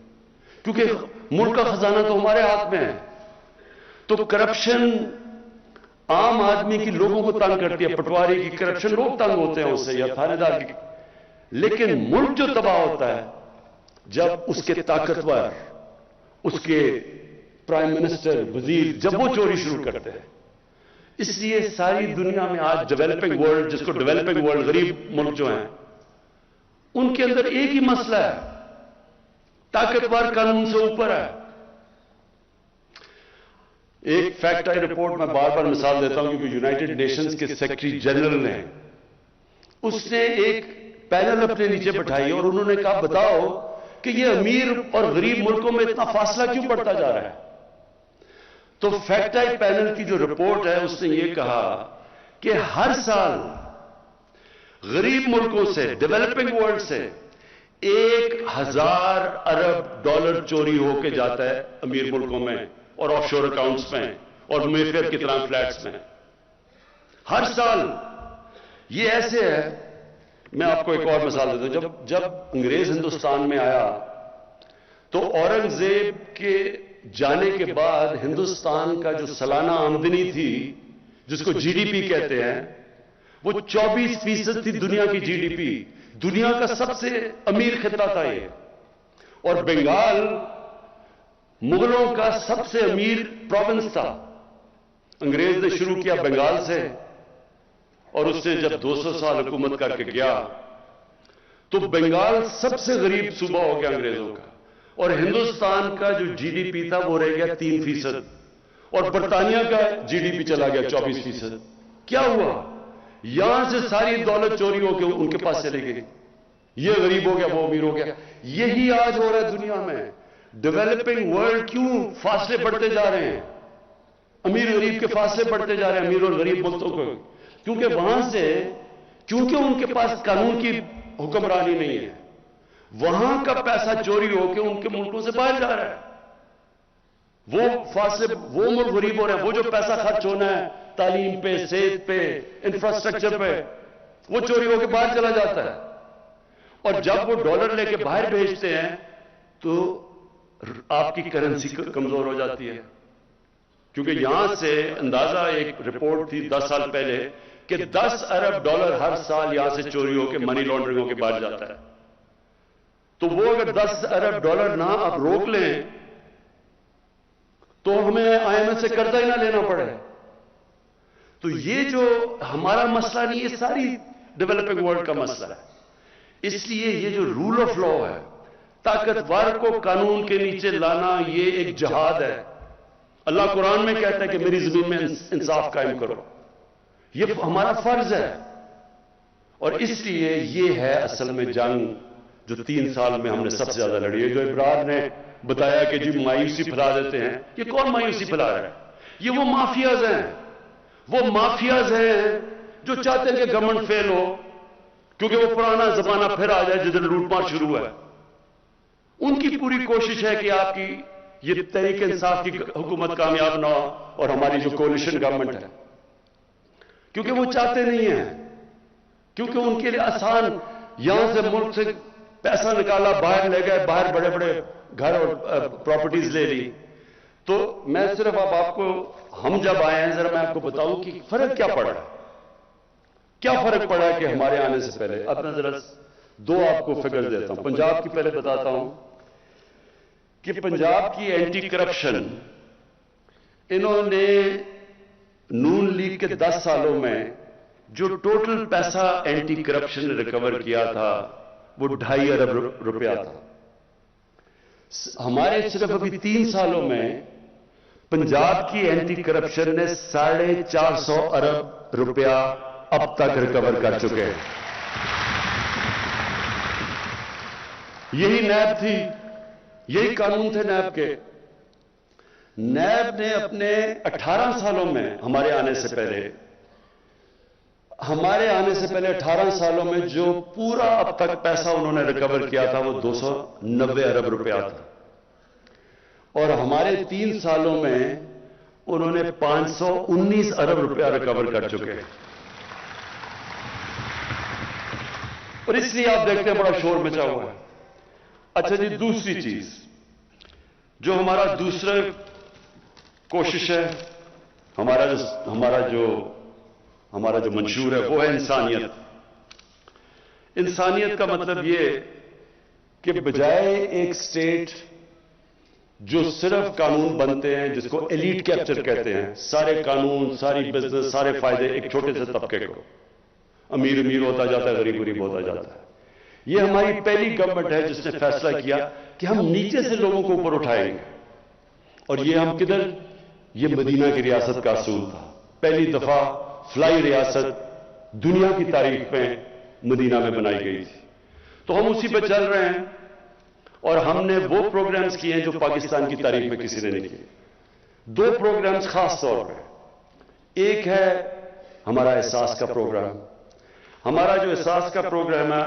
کیونکہ ملک کا خزانہ تو ہمارے ہاتھ میں ہے. تو کرپشن عام آدمی کی لوگوں کو تنگ کرتی ہے، پٹواری کی کرپشن لوگ تنگ ہوتے ہیں اس سے، یا تھانے دار کی. لیکن ملک جو تباہ ہوتا ہے جب اس کے طاقتور، اس کے پرائم منسٹر، وزیر جب وہ چوری شروع کرتے ہیں. اس لیے ساری دنیا میں آج ڈیولپنگ ورلڈ، جس کو ڈیولپنگ ورلڈ، غریب ملک جو ہیں، ان کے اندر ایک ہی مسئلہ ہے، طاقتور قانون سے اوپر ہے. ایک فیکٹ آئی رپورٹ میں بار بار مثال دیتا ہوں کیونکہ یونائٹڈ نیشنز کے سیکرٹری جنرل نے، اس نے ایک پینل اپنے نیچے بٹھائی اور انہوں نے کہا بتاؤ کہ یہ امیر اور غریب ملکوں میں اتنا فاصلہ کیوں بڑھتا جا رہا ہے. تو فیکٹ آئی پینل کی جو رپورٹ ہے اس نے یہ کہا کہ ہر سال غریب ملکوں سے، ڈیولپنگ ورلڈ سے 1000 ارب ڈالر چوری ہو کے جاتا ہے امیر ملکوں میں اور آف شور اکاؤنٹس میں اور میفیئر کی طرح فلیٹس میں. ہر سال یہ ایسے ہے. میں آپ کو ایک اور مثال دیتا ہوں. جب انگریز ہندوستان میں آیا تو اورنگزیب کے جانے کے بعد ہندوستان کا جو سالانہ آمدنی تھی، جس کو جی ڈی پی کہتے ہیں، وہ 24% تھی دنیا کی جی ڈی پی. دنیا کا سب سے امیر خطہ تھا یہ. اور بنگال مغلوں کا سب سے امیر پروونس تھا. انگریز نے شروع کیا بنگال سے اور اس نے جب 200 سال حکومت کر کے گیا تو بنگال سب سے غریب صوبہ ہو گیا انگریزوں کا، اور ہندوستان کا جو جی ڈی پی تھا وہ رہ گیا 3%، اور برطانیہ کا جی ڈی پی چلا گیا 24%. کیا ہوا؟ یہاں سے ساری دولت چوری ہو کے ان کے پاس چلی گئی. یہ غریب ہو گیا، وہ امیر ہو گیا. یہی آج ہو رہا ہے دنیا میں. ڈیولپنگ ورلڈ کیوں فاصلے بڑھتے جا رہے ہیں؟ امیر غریب کے فاصلے بڑھتے جا رہے ہیں، امیر اور غریب ملکوں کو. کیونکہ وہاں سے، کیونکہ ان کے پاس قانون کی حکمرانی نہیں ہے، وہاں کا پیسہ چوری ہو کے ان کے ملکوں سے باہر جا رہا ہے. وہ فاصلے، وہ ملک غریب ہو رہے ہیں. وہ جو پیسہ خرچ ہونا ہے تعلیم پہ، صحت پہ، انفراسٹرکچر پہ، وہ چوری ہو کے باہر چلا جاتا ہے. اور جب وہ ڈالر لے کے باہر بھیجتے ہیں تو آپ کی کرنسی کمزور ہو جاتی ہے. کیونکہ یہاں سے اندازہ، ایک رپورٹ تھی 10 سال پہلے کہ 10 ارب ڈالر ہر سال یہاں سے چوری ہو کے منی لانڈرنگ ہو کے باہر جاتا ہے. تو وہ اگر 10 ارب ڈالر نہ آپ روک لیں تو ہمیں آئی ایم ایف سے قرضہ ہی نہ لینا پڑے. تو یہ جو ہمارا مسئلہ نہیں، یہ ساری ڈیولپنگ ورلڈ کا مسئلہ ہے. اس لیے یہ جو رول آف لا ہے، طاقتور کو قانون کے نیچے لانا، یہ ایک جہاد ہے. اللہ قرآن میں کہتا ہے کہ میری زمین میں انصاف قائم کرو. یہ ہمارا فرض ہے. اور اس لیے یہ ہے اصل میں جنگ جو 3 سال میں ہم نے سب سے زیادہ لڑی ہے. جو ابرار نے بتایا کہ جی مایوسی پھیلا دیتے ہیں، یہ کون مایوسی پھیلا رہا ہے؟ یہ وہ مافیاز ہیں. وہ مافیاز ہیں جو چاہتے ہیں کہ گورنمنٹ فیل ہو، کیونکہ وہ پرانا زمانہ پھر آ جائے جدھر لوٹ مار شروع ہے. ان کی پوری کوشش ہے کہ آپ کی یہ تحریک انصاف کی حکومت کامیاب نہ ہو اور ہماری جو کولیشن گورنمنٹ ہے، کیونکہ وہ چاہتے نہیں ہیں. کیونکہ ان کے لیے آسان، یہاں سے ملک سے پیسہ نکالا، باہر لے گئے، باہر بڑے بڑے گھر اور پراپرٹیز لے لی. تو میں صرف اب آپ کو، ہم جب آئے ہیں ذرا میں آپ کو بتاؤں کہ فرق کیا پڑا ہے. کیا فرق پڑا ہے کہ ہمارے آنے سے پہلے. اب میں ذرا 2 آپ کو فگر دیتا ہوں. پنجاب کی پہلے بتاتا ہوں کہ پنجاب کی اینٹی کرپشن، انہوں نے نون لیگ کے 10 سالوں میں جو ٹوٹل پیسہ اینٹی کرپشن نے ریکور کیا تھا وہ 2.5 ارب روپیہ تھا. ہمارے صرف ابھی 3 سالوں میں پنجاب کی اینٹی کرپشن نے 450 ارب روپیہ اب تک ریکور کر چکے ہیں. یہی نیب تھی، یہی قانون تھے نیب کے. نیب نے اپنے 18 سالوں میں، ہمارے آنے سے پہلے 18 سالوں میں جو پورا اب تک پیسہ انہوں نے ریکور کیا تھا وہ 290 ارب روپیہ تھا. اور ہمارے 3 سالوں میں انہوں نے 519 ارب روپیہ ریکور کر چکے ہیں. اور اس لیے آپ دیکھتے ہیں بڑا شور مچا ہوا ہے. اچھا جی، دوسری چیز جو ہمارا دوسرا کوشش ہے ہمارا جو منشور ہے وہ ہے انسانیت. انسانیت کا مطلب یہ کہ بجائے ایک اسٹیٹ جو صرف قانون بنتے ہیں جس کو ایلیٹ کیپچر کہتے ہیں، سارے قانون، ساری بزنس، سارے فائدے ایک چھوٹے سے طبقے کو، امیر ہوتا جاتا ہے، غریب ہوتا جاتا ہے. یہ ہماری پہلی گورنمنٹ ہے جس نے فیصلہ کیا کہ ہم نیچے سے لوگوں کو اوپر اٹھائیں گے. اور یہ ہم کدھر؟ یہ مدینہ کی ریاست کا اصول تھا. پہلی دفعہ فلائی ریاست دنیا کی تاریخ میں مدینہ میں بنائی گئی تھی. تو ہم اسی پہ چل رہے ہیں اور ہم نے وہ پروگرامز کیے ہیں جو پاکستان کی تاریخ میں کسی نے نہیں کیے. 2 پروگرامز خاص طور پہ. ایک ہے ہمارا احساس کا پروگرام. ہمارا جو احساس کا پروگرام ہے،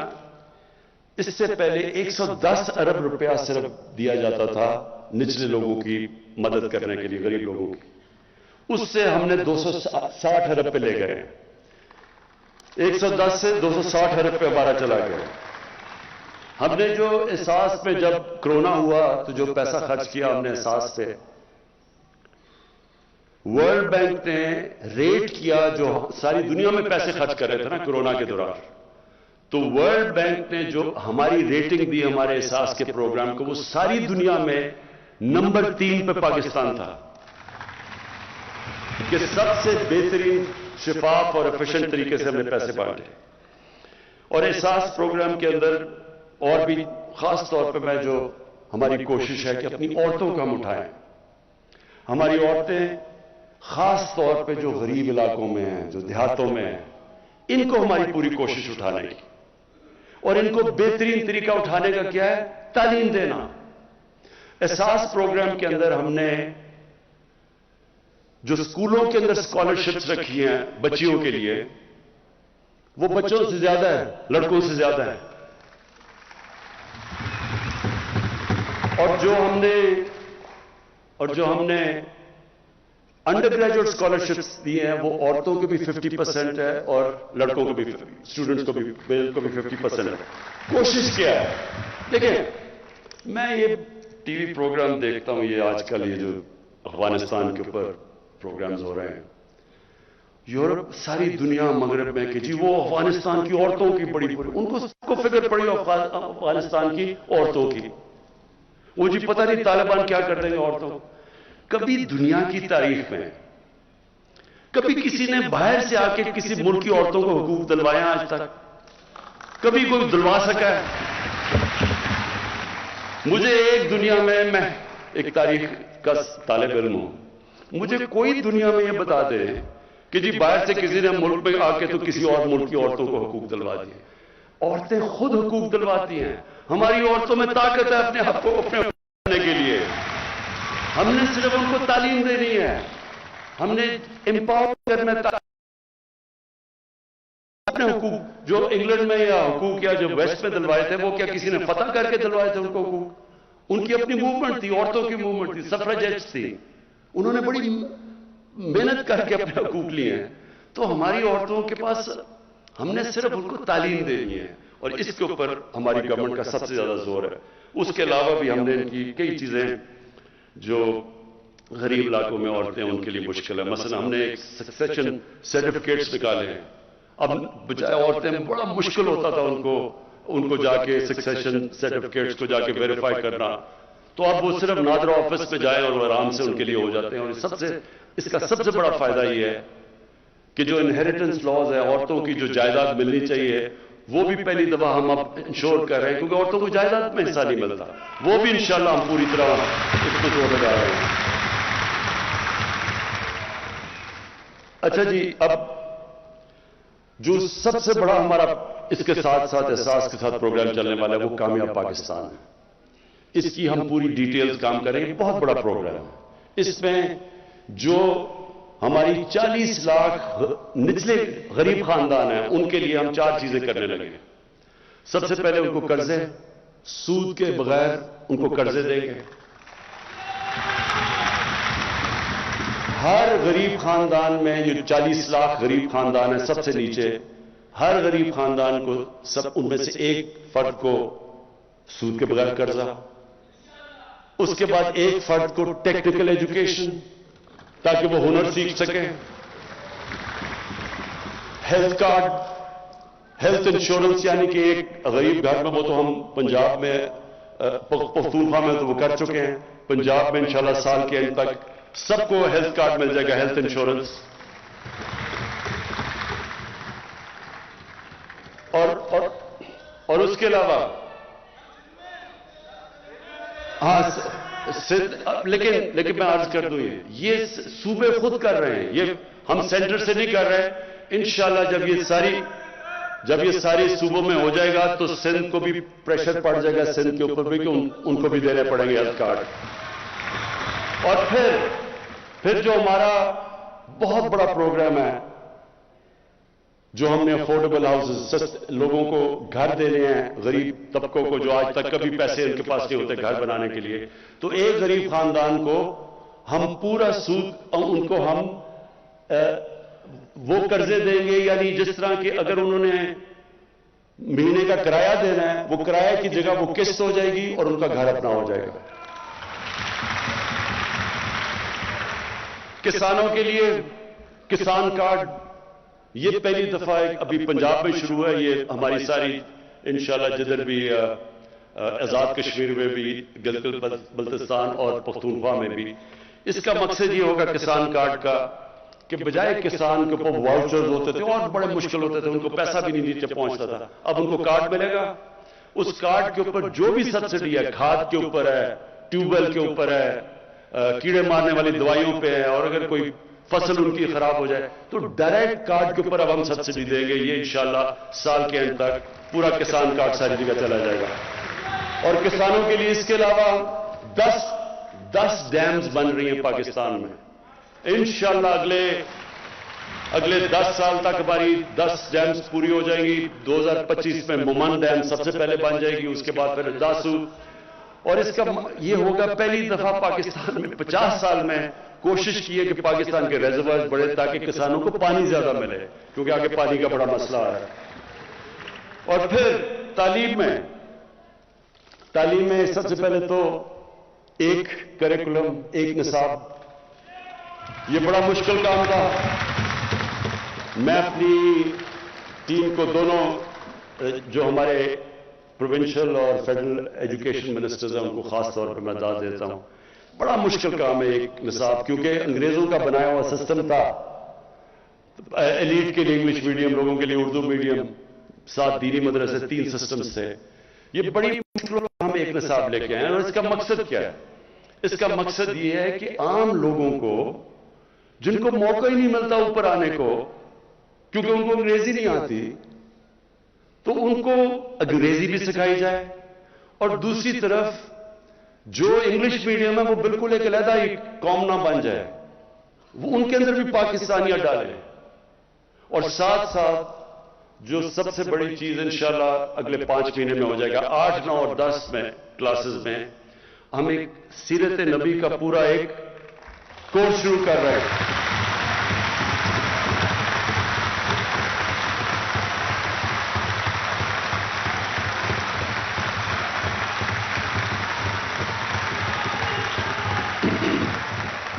اس سے پہلے 110 ارب روپیہ صرف دیا جاتا تھا نچلے لوگوں کی مدد کرنے کے لیے، غریب لوگوں کی. اس سے ہم نے 260 ارب پہ لے گئے. 110 سے 260 ارب پہ ہمارا چلا گیا. ہم نے جو احساس پہ جب کرونا ہوا تو جو پیسہ خرچ کیا ہم نے احساس پہ، ورلڈ بینک نے ریٹ کیا، جو ساری دنیا میں پیسے خرچ کر رہے تھے نا کرونا کے دوران، تو ورلڈ بینک نے جو ہماری ریٹنگ دی ہمارے احساس کے پروگرام کو، وہ ساری دنیا میں نمبر 3 پہ پاکستان تھا کہ سب سے بہترین، شفاف اور ایفیشنٹ طریقے سے ہم نے پیسے بانٹے. اور احساس پروگرام کے اندر اور بھی خاص طور پہ جو ہماری کوشش ہے کہ اپنی عورتوں کو ہم اٹھائیں. ہماری عورتیں خاص طور پہ جو غریب علاقوں میں ہیں، جو دیہاتوں میں ہیں، ان کو ہماری پوری کوشش اٹھانے کی. اور ان کو بہترین طریقہ اٹھانے کا کیا ہے؟ تعلیم دینا. احساس پروگرام کے اندر ہم نے جو اسکولوں کے اندر اسکالرشپس رکھی ہیں بچیوں کے لیے، وہ بچوں سے زیادہ ہے، لڑکوں سے زیادہ ہے. اور جو ہم نے انڈر گریجویٹ اسکالرشپس دیے ہیں، وہ عورتوں کو بھی 50% ہے اور لڑکوں کو بھی، اسٹوڈنٹس کو بھی 50% ہے. کوشش کیا ہے. دیکھیں، میں یہ ٹی وی پروگرام دیکھتا ہوں، یہ آج کل یہ جو افغانستان کے اوپر پروگرامز ہو رہے ہیں، یورپ، ساری دنیا مغرب میں کہ جی وہ افغانستان کی عورتوں کی بڑی ان کو فکر پڑی افغانستان کی عورتوں کی. وہ جی پتہ نہیں طالبان کیا کر دیں گے عورتوں کو. کبھی دنیا کی تاریخ میں کبھی کسی نے باہر سے آ کے کسی ملک کی عورتوں کو حقوق دلوایا آج تک؟ کبھی کوئی دلوا سکا ہے؟ مجھے ایک دنیا میں ایک تاریخ کا طالب علم ہوں، مجھے کوئی دنیا میں یہ بتا دے کہ جی باہر سے کسی نے ملک میں آ کے تو کسی اور ملک کی عورتوں کو حقوق دلوا دیے. عورتیں خود حقوق دلواتی ہیں. ہماری عورتوں میں طاقت ہے اپنے حق کو اپنے کے لیے. ہم نے صرف ان کو تعلیم دینی ہے، ہم نے امپاور کرنا ہے. اپنے حقوق جو انگلینڈ میں یا حقوق یا جو ویسٹ میں دلوائے تھے، وہ کیا کسی نے فتح کر کے دلوائے تھے ان کو حقوق؟ ان کی اپنی موومنٹ تھی، عورتوں کی موومنٹ تھی، سفراجیٹس تھی. انہوں نے بڑی محنت کر کے اپنے حقوق لیے ہیں. تو ہماری عورتوں کے پاس ہم نے صرف ان کو تعلیم دینی ہے، اور اس کے اوپر ہماری گورنمنٹ کا سب سے زیادہ زور ہے. اس کے علاوہ بھی ہم نے ان کی کئی چیزیں جو غریب علاقوں میں عورتیں ان کے لیے مشکل ہے. مثلا ہم نے ایک سکسیشن سرٹیفکیٹس نکالے ہیں. اب بجائے عورتیں بڑا مشکل ہوتا تھا ان کو جا کے سکسیشن سرٹیفکیٹس کو جا کے ویریفائی کرنا، تو اب وہ صرف نادرا آفس پہ جائیں اور وہ آرام سے ان کے لیے ہو جاتے ہیں. اور اس کا سب سے بڑا فائدہ یہ ہے کہ جو انہیریٹنس لاز ہے، عورتوں کی جو جائیداد ملنی چاہیے، وہ بھی پہلی دفعہ ہم اب انشور کر رہے ہیں، کیونکہ عورتوں کو جائیداد میں حصہ نہیں ملتا. وہ بھی انشاءاللہ ہم پوری طرح اس کو زور لگا رہے ہیں. اچھا جی، اب جو سب سے بڑا ہمارا اس کے ساتھ ساتھ احساس کے ساتھ پروگرام چلنے والا ہے، وہ کامیاب پاکستان ہے. اس کی ہم پوری ڈیٹیلز کام کریں گے. بہت بڑا پروگرام ہے. اس میں جو ہماری 40 لاکھ نچلے غریب خاندان ہیں، ان کے لیے ہم 4 چیزیں کرنے لگے. سب سے پہلے ان کو قرضے، سود کے بغیر ان کو قرضے دیں گے. ہر غریب خاندان میں، جو 40 لاکھ غریب خاندان ہیں سب سے نیچے، ہر غریب خاندان کو ان میں سے ایک فرد کو سود کے بغیر قرضہ. اس کے بعد ایک فرد کو ٹیکنیکل ایجوکیشن، تاکہ وہ ہنر سیکھ سکیں. ہیلتھ کارڈ، ہیلتھ انشورنس، یعنی کہ ایک غریب گھر میں، وہ تو ہم پنجاب میں پختونخوا میں تو وہ کر چکے ہیں، پنجاب میں انشاءاللہ سال کے اینڈ تک سب کو ہیلتھ کارڈ مل جائے گا، ہیلتھ انشورنس. اور اس کے علاوہ ہاں لیکن میں عرض کر دوں، یہ صوبے خود کر رہے ہیں، یہ ہم سینٹر سے نہیں کر رہے ہیں. انشاءاللہ جب یہ ساری صوبوں میں ہو جائے گا تو سندھ کو بھی پریشر پڑ جائے گا، سندھ کے اوپر بھی کہ ان کو بھی دینے پڑیں گے ہیلتھ کارڈ. اور پھر جو ہمارا بہت بڑا پروگرام ہے، جو ہم نے افورڈیبل ہاؤسز، لوگوں کو گھر دینے ہیں، غریب طبقوں کو جو آج تک کبھی پیسے ان کے پاس نہیں ہوتے گھر بنانے کے لیے، تو ایک غریب خاندان کو ہم پورا سود ان کو ہم وہ قرضے دیں گے، یعنی جس طرح کہ اگر انہوں نے مہینے کا کرایہ دینا ہے، وہ کرایہ کی جگہ وہ قسط ہو جائے گی اور ان کا گھر اپنا ہو جائے گا. کسانوں کے لیے کسان کارڈ، یہ پہلی دفعہ ابھی پنجاب میں شروع ہے، یہ ہماری ساری انشاءاللہ جدھر بھی آزاد کشمیر میں بھی، گلگت بلتستان اور پختونخوا میں بھی، اس کا مقصد یہ ہوگا کسان کارڈ کا کہ بجائے کسان کے اوپر واؤچرز ہوتے تھے اور بڑے مشکل ہوتے تھے، ان کو پیسہ بھی نہیں نیچے پہنچتا تھا، اب ان کو کارڈ ملے گا. اس کارڈ کے اوپر جو بھی سبسڈی ہے، کھاد کے اوپر ہے، ٹیوب ویل کے اوپر ہے، کیڑے مارنے والی دوائیوں پہ ہے، اور اگر کوئی فصل ان کی خراب ہو جائے تو ڈائریکٹ کارڈ کے اوپر اب ہم سبسڈی دیں گے. یہ انشاءاللہ سال کے اینڈ تک پورا کسان کارڈ ساری جگہ چلا جائے گا. اور کسانوں کے لیے اس کے علاوہ 10 ڈیمز بن رہی ہیں پاکستان میں. انشاءاللہ اگلے 10 سال تک ہماری 10 ڈیمز پوری ہو جائیں گی. 2025 میں مومن ڈیم سب سے پہلے بن جائے گی، اس کے بعد پھر داسو. اور اس کا یہ ہوگا پہلی دفعہ پاکستان میں 50 سال میں کوشش کی ہے کہ پاکستان کے ریزروائرز بڑھے تاکہ کسانوں کو پانی زیادہ ملے، کیونکہ آگے پانی کا بڑا مسئلہ ہے. اور پھر تعلیم میں سب سے پہلے تو ایک کریکولم، ایک نصاب، یہ بڑا مشکل کام تھا. میں اپنی ٹیم کو، دونوں جو ہمارے پروونشل اور فیڈرل ایجوکیشن منسٹرز ہیں، ان کو خاص طور پر میں داد دیتا ہوں. بڑا مشکل کام ہے ایک نصاب، کیونکہ انگریزوں کا بنایا ہوا سسٹم تھا. ایلیٹ کے لیے انگلش میڈیم، لوگوں کے لیے اردو میڈیم، 7 دینی مدرسے، 3 سسٹمز تھے. یہ بڑی مشکل ہم ایک نصاب لے کے آئے ہیں. اور اس کا مقصد کیا ہے؟ اس کا مقصد یہ ہے کہ عام لوگوں کو جن کو موقع ہی نہیں ملتا اوپر آنے کو، کیونکہ ان کو انگریزی نہیں آتی، تو ان کو انگریزی بھی سکھائی جائے. اور دوسری طرف جو انگلش میڈیم ہے وہ بالکل ایک علیحدہ ہی قوم نہ بن جائے، وہ ان کے اندر بھی پاکستانیت ڈالے. اور ساتھ جو سب سے بڑی چیز انشاءاللہ اگلے 5 مہینے میں ہو جائے گا، 8، 9 اور 10 میں کلاسز میں ہم ایک سیرت نبی کا پورا ایک کورس شروع کر رہے ہیں.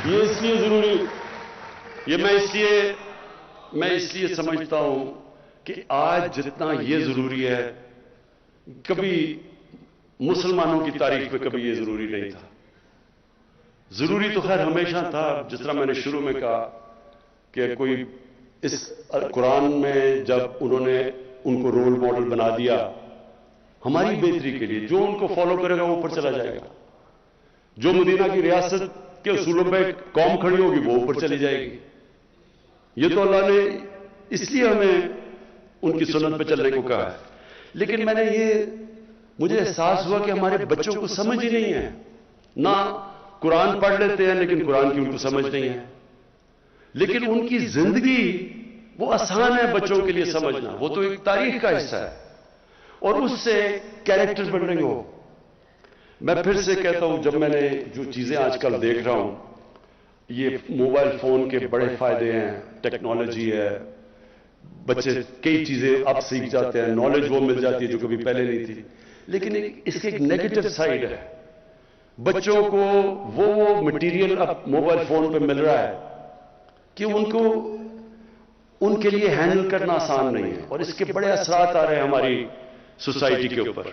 یہ اس لیے ضروری، یہ میں اس لیے سمجھتا ہوں کہ آج جتنا یہ ضروری ہے، کبھی مسلمانوں کی تاریخ میں کبھی یہ ضروری نہیں تھا. ضروری تو خیر ہمیشہ تھا، جس طرح میں نے شروع میں کہا کہ کوئی اس قرآن میں جب انہوں نے ان کو رول ماڈل بنا دیا ہماری بہتری کے لیے، جو ان کو فالو کرے گا وہ اوپر چلا جائے گا. جو مدینہ کی ریاست کے اصولوں پہ قوم کھڑی ہوگی وہ اوپر چلی جائے گی. یہ تو اللہ نے اس لیے ہمیں ان کی سنت پہ چلنے کو کہا ہے. لیکن مجھے احساس ہوا کہ ہمارے بچوں کو سمجھ ہی نہیں ہے. نہ قرآن پڑھ لیتے ہیں لیکن قرآن کی ان کو سمجھ نہیں ہے. لیکن ان کی زندگی وہ آسان ہے بچوں کے لیے سمجھنا، وہ تو ایک تاریخ کا حصہ ہے اور اس سے کیریکٹر بلڈنگ ہو. میں پھر سے کہتا ہوں، جب میں نے جو چیزیں آج کل دیکھ رہا ہوں، یہ موبائل فون کے بڑے فائدے ہیں، ٹیکنالوجی ہے، بچے کئی چیزیں اب سیکھ جاتے ہیں، نالج وہ مل جاتی ہے جو کبھی پہلے نہیں تھی. لیکن اس کے ایک نیگیٹو سائیڈ ہے. بچوں کو وہ مٹیریل اب موبائل فون پہ مل رہا ہے کہ ان کے لیے ہینڈل کرنا آسان نہیں ہے، اور اس کے بڑے اثرات آ رہے ہیں ہماری سوسائٹی کے اوپر۔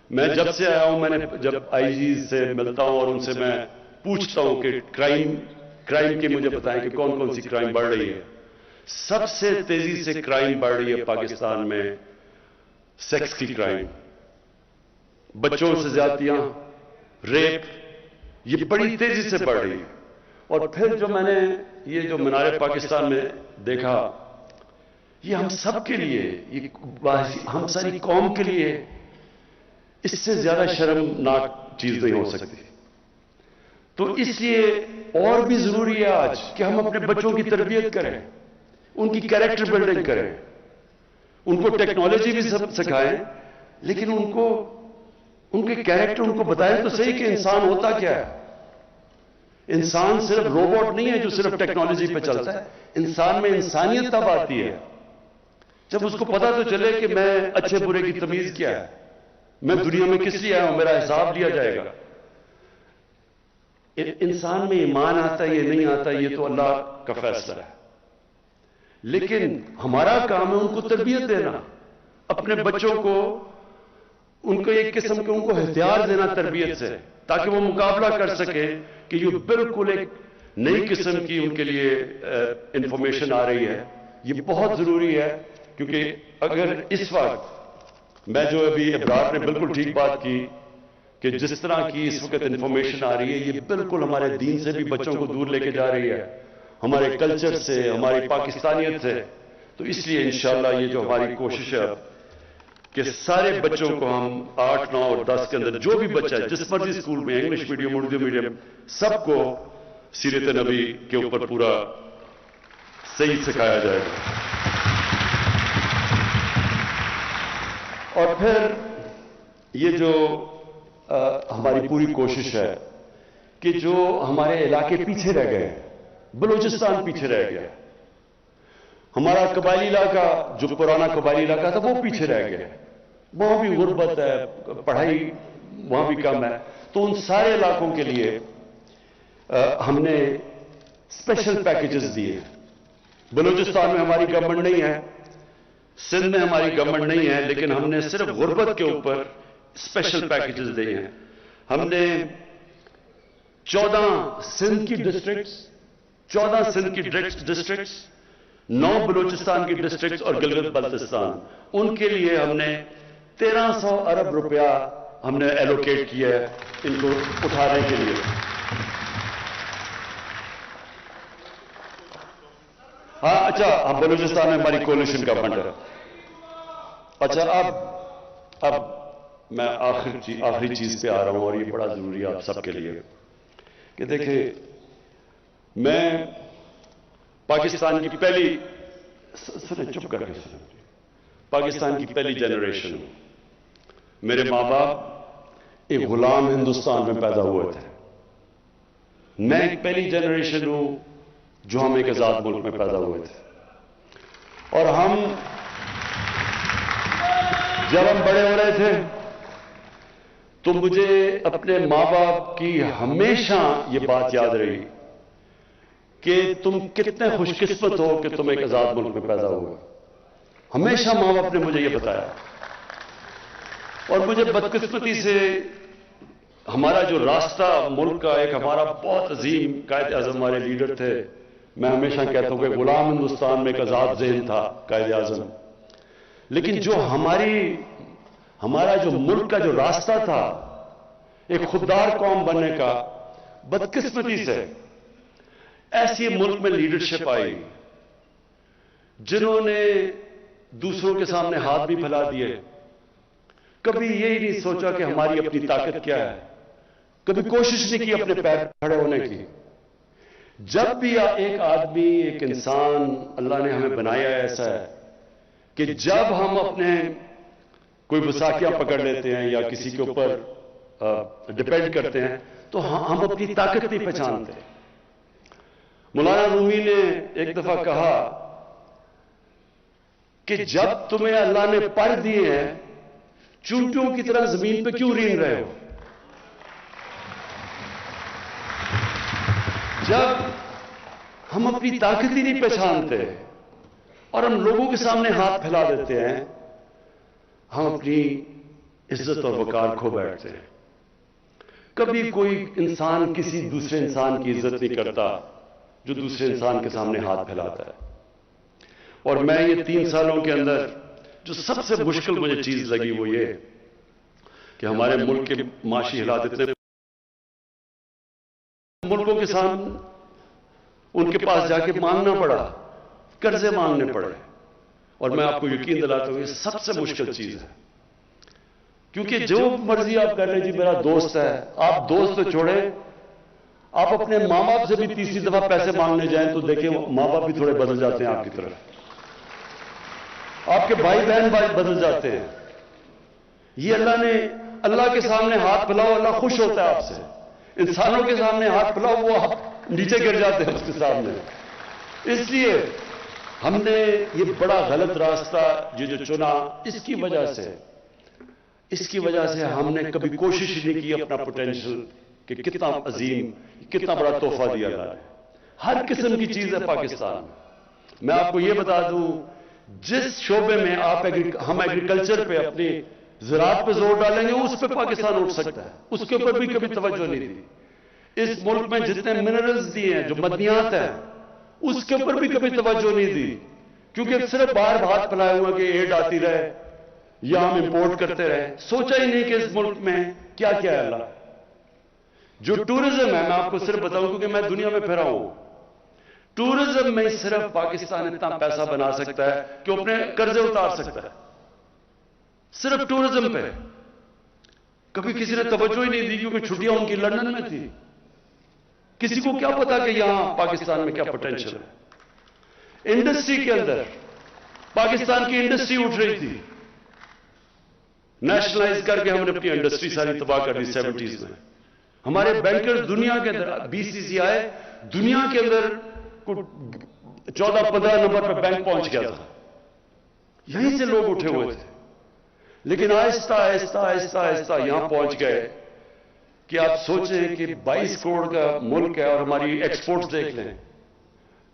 میں جب سے آیا ہوں، میں نے جب آئی جی سے ملتا ہوں اور ان سے میں پوچھتا ہوں کہ کرائم کی مجھے بتائیں کہ کون کون سی کرائم بڑھ رہی ہے۔ سب سے تیزی سے کرائم بڑھ رہی ہے پاکستان میں سیکس کی کرائم، بچوں سے زیادتیاں، ریپ، یہ بڑی تیزی سے بڑھ رہی ہے۔ اور پھر جو میں نے یہ جو مینار پاکستان میں دیکھا، یہ ہم سب کے لیے، یہ ہم ساری قوم کے لیے اس سے زیادہ شرمناک چیز نہیں ہو سکتی۔ تو اس لیے اور بھی ضروری ہے آج کہ ہم اپنے بچوں کی تربیت کریں، ان کی کیریکٹر بلڈنگ کریں، ان کو ٹیکنالوجی بھی سکھائیں، لیکن ان کے کیریکٹر ان کو بتائیں تو صحیح کہ انسان ہوتا کیا ہے۔ انسان صرف روبوٹ نہیں ہے جو صرف ٹیکنالوجی پہ چلتا ہے۔ انسان میں انسانیت تب آتی ہے جب اس کو پتا تو چلے کہ میں اچھے برے کی تمیز کیا ہے، میں دنیا میں کس لیے آیا ہوں، میرا حساب لیا جائے گا۔ انسان میں ایمان آتا ہے یہ نہیں آتا، یہ تو اللہ کا فیصلہ ہے، لیکن ہمارا کام ہے ان کو تربیت دینا، اپنے بچوں کو ان کو ایک قسم کے ان کو ہتھیار دینا تربیت سے، تاکہ وہ مقابلہ کر سکے کہ یہ بالکل ایک نئی قسم کی ان کے لیے انفارمیشن آ رہی ہے۔ یہ بہت ضروری ہے، کیونکہ اگر اس وقت میں جو ابھی ابرار نے بالکل ٹھیک بات کی کہ جس طرح کی اس وقت انفارمیشن آ رہی ہے، یہ بالکل ہمارے دین سے بھی بچوں کو دور لے کے جا رہی ہے، ہمارے کلچر سے، ہماری پاکستانیت سے۔ تو اس لیے انشاءاللہ یہ جو ہماری کوشش ہے کہ سارے بچوں کو ہم 8، 9 اور 10 کے اندر جو بھی بچہ ہے جس مرضی اسکول میں، انگلش میڈیم، اردو میڈیم، سب کو سیرت نبی کے اوپر پورا صحیح سکھایا جائے گا۔ اور پھر یہ جو ہماری پوری کوشش ہے کہ جو ہمارے علاقے پیچھے رہ گئے، بلوچستان پیچھے رہ گیا، ہمارا قبائلی علاقہ جو پرانا قبائلی علاقہ تھا وہ پیچھے رہ گیا، وہاں بھی غربت ہے، پڑھائی وہاں بھی کم ہے۔ تو ان سارے علاقوں کے لیے ہم نے اسپیشل پیکیجز دیے۔ بلوچستان میں ہماری گورنمنٹ نہیں ہے، سندھ میں ہماری گورنمنٹ نہیں ہے، لیکن ہم نے صرف غربت کے اوپر اسپیشل پیکیجز دیے ہیں۔ ہم نے 14 سندھ کی ڈسٹرکٹس، 9 بلوچستان کی ڈسٹرکٹس اور گلگت بلتستان، ان کے لیے ہم نے 1300 ارب روپیہ ہم نے ایلوکیٹ کیا ہے ان کو اٹھانے کے لیے۔ ہاں اچھا، ہم بلوچستان میں ہماری کولیشن کا فنڈ ہے۔ اچھا، اب میں آخری چیز پہ آ رہا ہوں، اور یہ بڑا ضروری ہے آپ سب کے لیے کہ دیکھیں، میں پاکستان کی پاکستان کی پہلی جنریشن ہوں۔ میرے ماں باپ ایک غلام ہندوستان میں پیدا ہوئے تھے، میں ایک پہلی جنریشن ہوں جو ہم ایک آزاد ملک میں پیدا ہوئے تھے۔ اور جب ہم بڑے ہو رہے تھے تو مجھے اپنے ماں باپ کی ہمیشہ یہ بات یاد رہی کہ تم کتنے خوش قسمت ہو کہ تم ایک آزاد ملک میں پیدا ہوئے۔ ہمیشہ ماں باپ نے مجھے یہ بتایا، اور مجھے بدقسمتی سے ہمارا جو راستہ ملک کا، ایک ہمارا بہت عظیم قائد اعظم ہمارے لیڈر تھے، میں ہمیشہ کہتا ہوں کہ غلام ہندوستان میں ایک آزاد ذہن تھا قائد اعظم، لیکن جو ہمارا جو ملک کا جو راستہ تھا ایک خوددار قوم بننے کا، بدقسمتی سے ایسی ملک میں لیڈرشپ آئی جنہوں نے دوسروں کے سامنے ہاتھ بھی پھیلا دیے، کبھی یہی نہیں سوچا کہ ہماری اپنی طاقت کیا ہے، کبھی کوشش نہیں کی اپنے پیر کھڑے ہونے کی۔ جب بھی ایک آدمی، ایک انسان، اللہ نے ہمیں بنایا ایسا ہے کہ جب ہم اپنے کوئی وساکیاں پکڑ لیتے ہیں یا کسی کے اوپر ڈیپینڈ کرتے ہیں تو ہم اپنی طاقت نہیں پہچانتے۔ مولانا رومی نے ایک دفعہ کہا کہ جب تمہیں اللہ نے پر دیے ہیں، چونٹیوں کی طرح زمین پہ کیوں رین رہے ہو؟ جب ہم اپنی طاقت ہی نہیں پہچانتے اور ہم لوگوں کے سامنے ہاتھ پھیلا دیتے ہیں. ہم اپنی عزت اور وقار کھو بیٹھتے ہیں. کبھی کوئی انسان کسی دوسرے انسان کی عزت نہیں کرتا جو دوسرے انسان کے سامنے ہاتھ پھیلاتا ہے. اور میں یہ 3 سالوں کے اندر جو سب سے مشکل مجھے چیز لگی وہ یہ کہ ہمارے ملک کے معاشی حالات اتنے ملکوں کے سامنے ان کے پاس جا کے مانگنا پڑا, قرضے مانگنے پڑے. اور میں آپ کو یقین دلاتا ہوں یہ سب سے مشکل چیز ہے, کیونکہ جو مرضی آپ کر لیں جی میرا دوست ہے, آپ دوست تو چھوڑیں, آپ اپنے ماں باپ سے بھی تیسری دفعہ پیسے مانگنے جائیں تو دیکھیں ماں باپ بھی تھوڑے بدل جاتے ہیں آپ کی طرف, آپ کے بھائی بہن بدل جاتے ہیں. یہ اللہ کے سامنے ہاتھ پھیلاؤ, اللہ خوش ہوتا ہے آپ سے. انسانوں کے سامنے ہاتھ پھیلاؤ وہ نیچے گر جاتے ہیں اس کے سامنے. اس لیے ہم نے یہ بڑا غلط راستہ جو چنا, اس کی وجہ سے ہم نے کبھی کوشش نہیں کی اپنا پوٹینشل کہ کتنا عظیم, کتنا بڑا تحفہ دیا اللہ نے. ہر قسم کی چیز ہے پاکستان میں. میں آپ کو یہ بتا دوں جس شعبے میں ہم ایگریکلچر پہ اپنی زراعت پہ زور ڈالیں گے اس پہ پاکستان اٹھ سکتا ہے. اس کے اوپر بھی کبھی توجہ نہیں دی. اس ملک میں جتنے منرلز دیے ہیں جو معدنیات ہیں اس کے اوپر بھی کبھی توجہ نہیں دی, کیونکہ صرف باہر ہاتھ پھیلائے ہوئے کہ ایڈ آتی رہے یا ہم امپورٹ کرتے رہے. سوچا ہی نہیں کہ اس ملک میں کیا کیا ہے اللہ. جو ٹورزم ہے میں آپ کو صرف بتاؤں کیونکہ میں دنیا میں پھرا ہوں, ٹورزم میں صرف پاکستان اتنا پیسہ بنا سکتا ہے کہ اپنے قرضے اتار سکتا ہے. صرف ٹورزم پہ کبھی کسی نے توجہ ہی نہیں دی کیونکہ چھٹیاں ان کی لندن میں تھی. کسی کو کیا پتا کہ یہاں پاکستان میں کیا پوٹینشل ہے. انڈسٹری کے اندر پاکستان کی انڈسٹری اٹھ رہی تھی, نیشنلائز کر کے ہم نے اپنی انڈسٹری ساری تباہ کر دی 70s میں. ہمارے بینکر دنیا کے اندر BCCI دنیا کے اندر 14-15 نمبر پہ بینک پہنچ گیا تھا. یہیں سے لوگ اٹھے ہوئے تھے, لیکن آہستہ آہستہ آہستہ آہستہ یہاں پہنچ گئے کہ آپ سوچیں کہ 22 کروڑ کا ملک ہے اور ہماری ایکسپورٹس دیکھ لیں.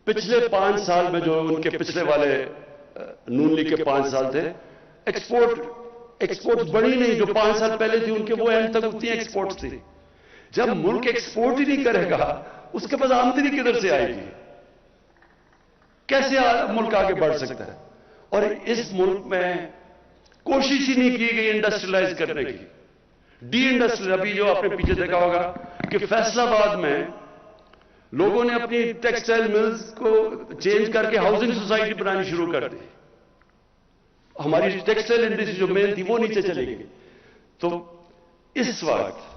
پچھلے 5 سال میں جو ان کے پچھلے والے نون لیگ کے 5 سال تھے, ایکسپورٹ بڑی نہیں. جو 5 سال پہلے تھی ان کے وہ اینڈ تک اتنی ایکسپورٹس تھی. جب ملک ایکسپورٹ ہی نہیں کرے گا اس کے پاس آمدنی کدھر سے آئے گی؟ کیسے ملک آگے بڑھ سکتا ہے؟ اور اس ملک میں کوشش ہی نہیں کی گئی انڈسٹریلائز کرنے کی. ڈی انڈسٹریل, ابھی جو آپ نے پیچھے دیکھا ہوگا کہ فیصل آباد میں لوگوں نے اپنی ٹیکسٹائل ملز کو چینج کر کے ہاؤسنگ سوسائٹی بنانی شروع کر دی. ہماری ٹیکسٹائل انڈسٹری جو مین تھی وہ نیچے چلی گئی. تو اس وقت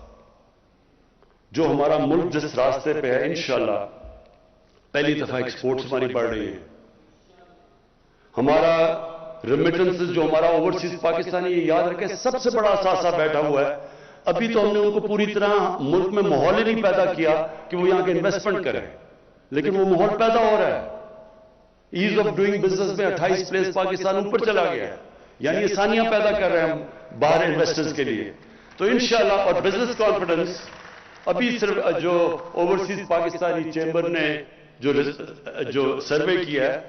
جو ہمارا ملک جس راستے پہ ہے انشاءاللہ پہلی دفعہ ایکسپورٹس ہماری بڑھ رہی ہیں. ہمارا ریمیٹنسز جو ہمارا اوورسیز پاکستانی, یہ یاد رکھیں سب سے بڑا اثاثہ بیٹھا ہوا ہے. ابھی تو ہم نے ان کو پوری طرح ملک میں ماحول ہی نہیں پیدا کیا کہ وہ یہاں کے انویسٹمنٹ کریں, لیکن وہ ماحول پیدا ہو رہا ہے. ایز آف ڈوئنگ بزنس میں 28 پلیس پاکستان اوپر چلا گیا ہے, یعنی آسانیاں پیدا کر رہے ہیں ہم باہر انویسٹرز کے لیے. تو انشاءاللہ اور بزنس کانفیڈنس ابھی صرف جو اوورسیز پاکستانی چیمبر نے جو سروے کیا ہے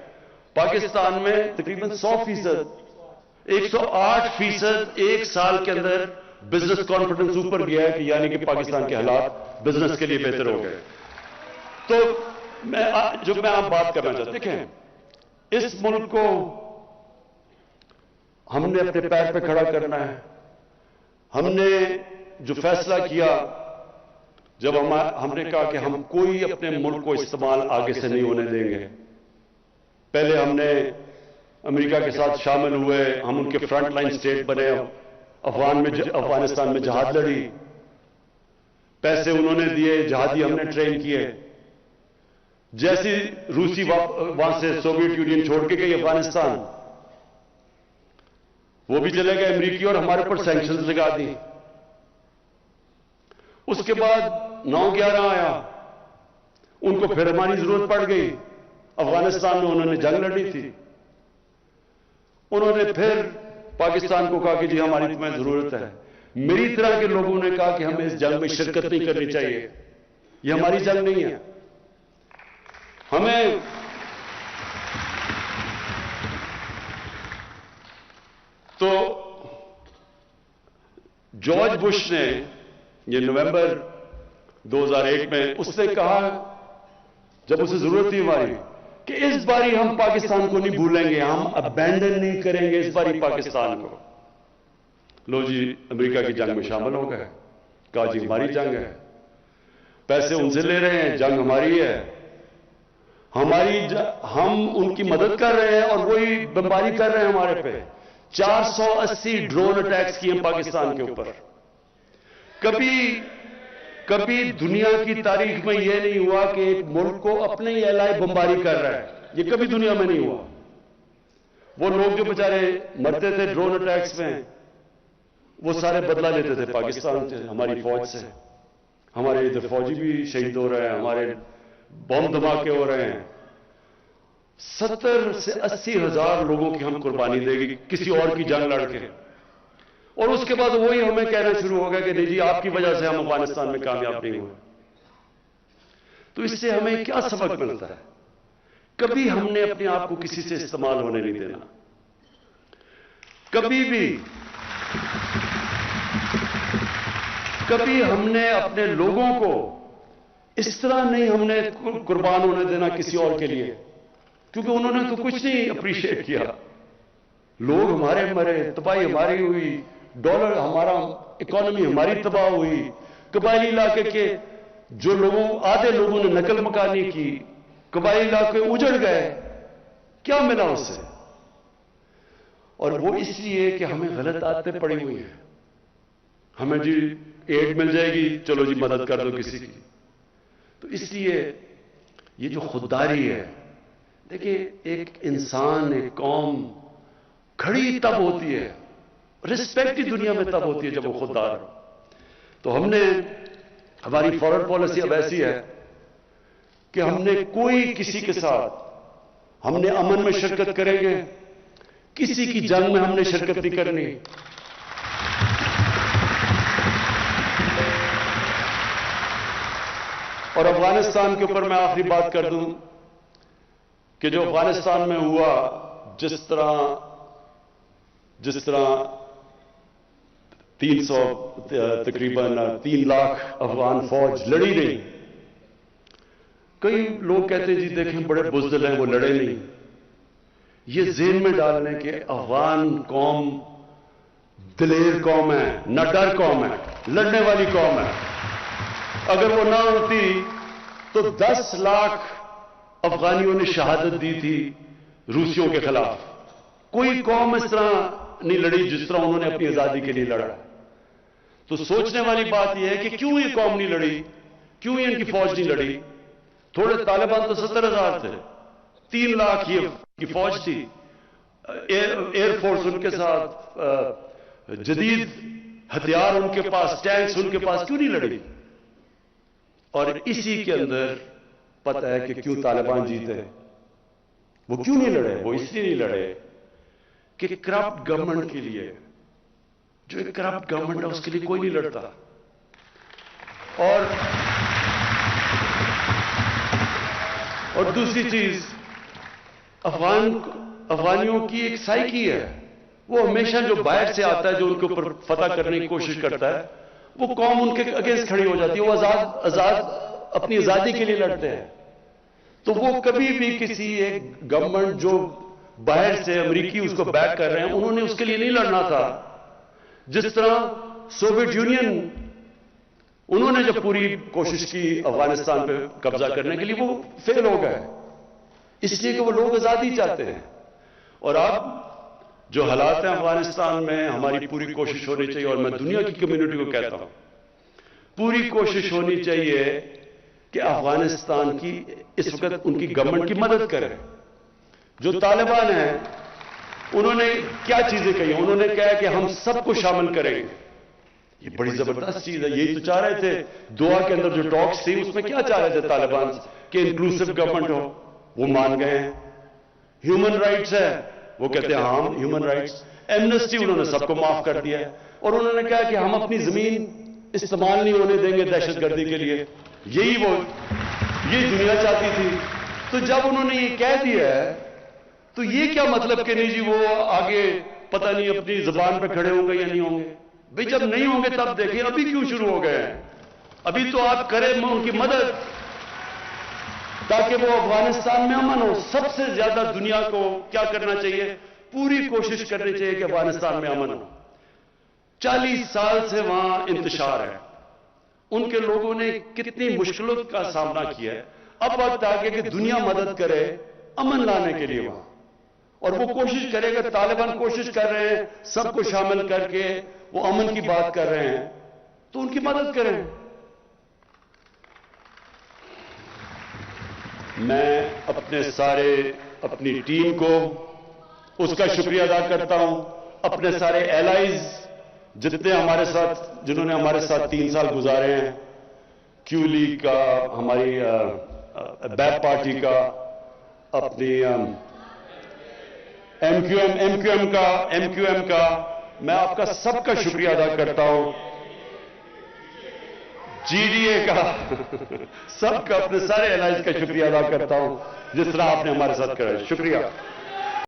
پاکستان میں تقریباً 100%, 108% ایک سال کے اندر بزنس کانفیڈنس اوپر گیا ہے کہ یعنی کہ پاکستان کے حالات بزنس کے لیے بہتر ہو گئے. تو میں آپ بات کرنا چاہتا ہوں, دیکھیں اس ملک کو ہم نے اپنے پیر پہ کھڑا کرنا ہے. ہم نے جو فیصلہ کیا جب ہم نے کہا کہ ہم کوئی اپنے ملک کو استعمال آگے سے نہیں ہونے دیں گے. پہلے ہم نے امریکہ کے ساتھ شامل ہوئے, ہم ان کے فرنٹ لائن سٹیٹ بنے, افغانستان میں جہاد لڑی, پیسے انہوں نے دیے, جہادی ہم نے ٹرین کیے. جیسی روسی وہاں سے سوویت یونین چھوڑ کے گئی افغانستان, وہ بھی چلے گئے امریکی اور ہمارے اوپر سینکشنز لگا دی. اس کے بعد 9/11 آیا, ان کو پھر ہماری ضرورت پڑ گئی. افغانستان میں انہوں نے جنگ لڑی تھی, انہوں نے پھر پاکستان کو کہا کہ جی ہماری تمہیں ضرورت ہے. میری طرح کے لوگوں نے کہا کہ ہمیں اس جنگ میں شرکت نہیں کرنی چاہیے, یہ ہماری جنگ نہیں ہے. ہمیں تو جارج بش نے یہ نومبر 2001 میں اس نے کہا جب اسے ضرورت تھی ہماری کہ اس باری ہم پاکستان کو نہیں بھولیں گے, ہم ابینڈن نہیں کریں گے اس باری پاکستان کو. لو جی امریکہ کی جنگ میں شامل ہو گئے, کہا جی ہماری جنگ ہے, پیسے ان سے لے رہے ہیں, جنگ ہماری ہے, ہم ان کی مدد کر رہے ہیں اور وہی بمباری کر رہے ہیں ہمارے پہ. 480 ڈرون اٹیکس کیے ہیں پاکستان کے اوپر. کبھی دنیا کی تاریخ میں یہ نہیں ہوا کہ ایک ملک کو اپنے ہی علاقے بمباری کر رہا ہے, یہ کبھی دنیا میں نہیں ہوا. وہ لوگ جو بیچارے مرتے تھے ڈرون اٹیکس میں, وہ سارے بدلہ لیتے تھے پاکستان سے, ہماری فوج سے. ہمارے ادھر فوجی بھی شہید ہو رہے ہیں, ہمارے بم دھماکے ہو رہے ہیں. 70 سے 80 ہزار لوگوں کی ہم قربانی دے گی کسی اور کی جنگ لڑ کے, اور اس کے بعد وہی ہمیں کہنا شروع ہو گیا کہ نہیں جی آپ کی وجہ سے ہم افغانستان میں کامیاب نہیں ہوئے. تو اس سے ہمیں کیا سبق ملتا ہے؟ کبھی ہم نے اپنے آپ کو کسی سے استعمال ہونے نہیں دینا. کبھی ہم نے اپنے لوگوں کو اس طرح نہیں ہم نے قربان ہونے دینا کسی اور کے لیے, کیونکہ انہوں نے تو کچھ نہیں اپریشیٹ کیا. لوگ ہمارے مرے, تباہی ہماری ہوئی, ڈالر ہمارا, اکانومی ہماری تباہ ہوئی, قبائلی علاقے کے جو آدھے لوگوں نے نقل مکانی کی, قبائلی علاقے اجڑ گئے. کیا ملا اس سے؟ اور وہ اس لیے کہ ہمیں غلط عادتیں پڑی ہوئی ہیں. ہمیں جی ایڈ مل جائے گی, چلو جی مدد کر دو کسی کی. تو اس لیے یہ جو خودداری ہے, دیکھیں ایک انسان, ایک قوم کھڑی تب ہوتی ہے, رسپیکٹ ہی دنیا میں تب ہوتی ہے جب وہ خوددار ہو. تو ہماری فارن پالیسی اب ایسی ہے کہ ہم نے کوئی کسی کے ساتھ, ہم نے امن میں شرکت کریں گے, کسی کی جنگ میں ہم نے شرکت نہیں کرنی. اور افغانستان کے اوپر میں آخری بات کر دوں کہ جو افغانستان میں ہوا, جس طرح 300 تقریباً 3 لاکھ افغان فوج لڑی نہیں. کئی لوگ کہتے ہیں جی دیکھیں بڑے بزدل ہیں وہ لڑے نہیں. یہ ذہن میں ڈال لیں کہ افغان قوم دلیر قوم ہے, نہ ڈر قوم ہے, لڑنے والی قوم ہے. اگر وہ نہ ہوتی تو 10 لاکھ افغانیوں نے شہادت دی تھی روسیوں کے خلاف. کوئی قوم اس طرح نہیں لڑی جس طرح انہوں نے اپنی آزادی کے لیے لڑا. تو سوچنے والی بات یہ ہے کہ کیوں یہ قوم نہیں لڑی, کیوں ان کی فوج نہیں لڑی. تھوڑے طالبان تو 70,000 تھے, 3 لاکھ یہ کی فوج تھی, ایئر فورس ان کے ساتھ, جدید ہتھیار ان کے پاس, ٹینکس ان کے پاس, کیوں نہیں لڑی؟ اور اسی کے اندر پتہ ہے کہ کیوں طالبان جیتے. وہ کیوں نہیں لڑے؟ وہ اس لیے نہیں لڑے کہ کرپٹ گورنمنٹ کے لیے, جو ایک کرپٹ گورنمنٹ ہے اس کے لیے کوئی نہیں لڑتا. اور دوسری چیز, افغانیوں کی ایک سائیکی ہے, وہ ہمیشہ جو باہر سے آتا ہے, جو ان کے اوپر فتح کرنے کی کوشش کرتا ہے, وہ قوم ان کے اگینسٹ کھڑی ہو جاتی ہے. وہ اپنی آزادی کے لیے لڑتے ہیں. تو وہ کبھی بھی کسی ایک گورنمنٹ جو باہر سے امریکی اس کو بیک کر رہے ہیں, انہوں نے اس کے لیے نہیں لڑنا تھا. جس طرح سوویت یونین, انہوں نے جب پوری کوشش کی افغانستان پہ قبضہ کرنے کے لیے, وہ فیل ہو گئے اس لیے کہ وہ لوگ آزادی چاہتے ہیں. اور اب جو حالات ہیں افغانستان میں, ہماری پوری کوشش ہونی چاہیے, اور میں دنیا کی کمیونٹی کو کہتا ہوں پوری کوشش ہونی چاہیے کہ افغانستان کی اس وقت ان کی گورنمنٹ کی مدد کرے. جو طالبان ہیں انہوں نے کیا چیزیں کہی؟ انہوں نے کہا کہ ہم سب کو شامل کریں گے. یہ بڑی زبردست چیز ہے. یہی تو چاہ رہے تھے دعا کے اندر جو ٹاکس تھی, اس میں کیا چاہ رہے تھے طالبان کہ انکلوسیو گورنمنٹ ہو, وہ مان گئے ہیں. ہیومن رائٹس ہے, وہ کہتے ہیں ہاں ہیومن رائٹس. ایمنسٹی انہوں نے سب کو معاف کر دیا ہے, اور انہوں نے کہا کہ ہم اپنی زمین استعمال نہیں ہونے دیں گے دہشت گردی کے لیے. یہی دنیا چاہتی تھی. تو جب انہوں نے یہ کہہ دیا ہے تو یہ کیا مطلب کہ نہیں جی وہ آگے پتہ نہیں اپنی زبان پہ کھڑے ہوں گے یا نہیں ہوں گے؟ بھئی جب نہیں ہوں گے تب دیکھیں، ابھی کیوں شروع ہو گئے ہیں؟ ابھی تو آپ کریں ان کی مدد تاکہ وہ افغانستان میں امن ہو۔ سب سے زیادہ دنیا کو کیا کرنا چاہیے؟ پوری کوشش کرنی چاہیے کہ افغانستان میں امن ہو۔ 40 سال سے وہاں انتشار ہے، ان کے لوگوں نے کتنی مشکلوں کا سامنا کیا ہے۔ اب وقت آگے کہ دنیا مدد کرے امن لانے کے لیے وہاں، اور وہ کوشش کرے گا۔ طالبان کوشش کر رہے ہیں سب کو شامل کر کے، وہ امن کی بات کر رہے ہیں، تو ان کی مدد کریں۔ میں اپنی ٹیم کو اس کا شکریہ ادا کرتا ہوں، اپنے سارے ایلائز جنہوں نے ہمارے ساتھ 3 سال گزارے ہیں، کیو لیگ کا، ہماری بیپ پارٹی کا، اپنی ایم کیو ایم کا، میں آپ کا سب کا شکریہ ادا کرتا ہوں، جی ڈی اے کا، سب کا، اپنے سارے ایلائز کا شکریہ ادا کرتا ہوں جس طرح آپ نے ہمارے ساتھ کرا ہے۔ شکریہ۔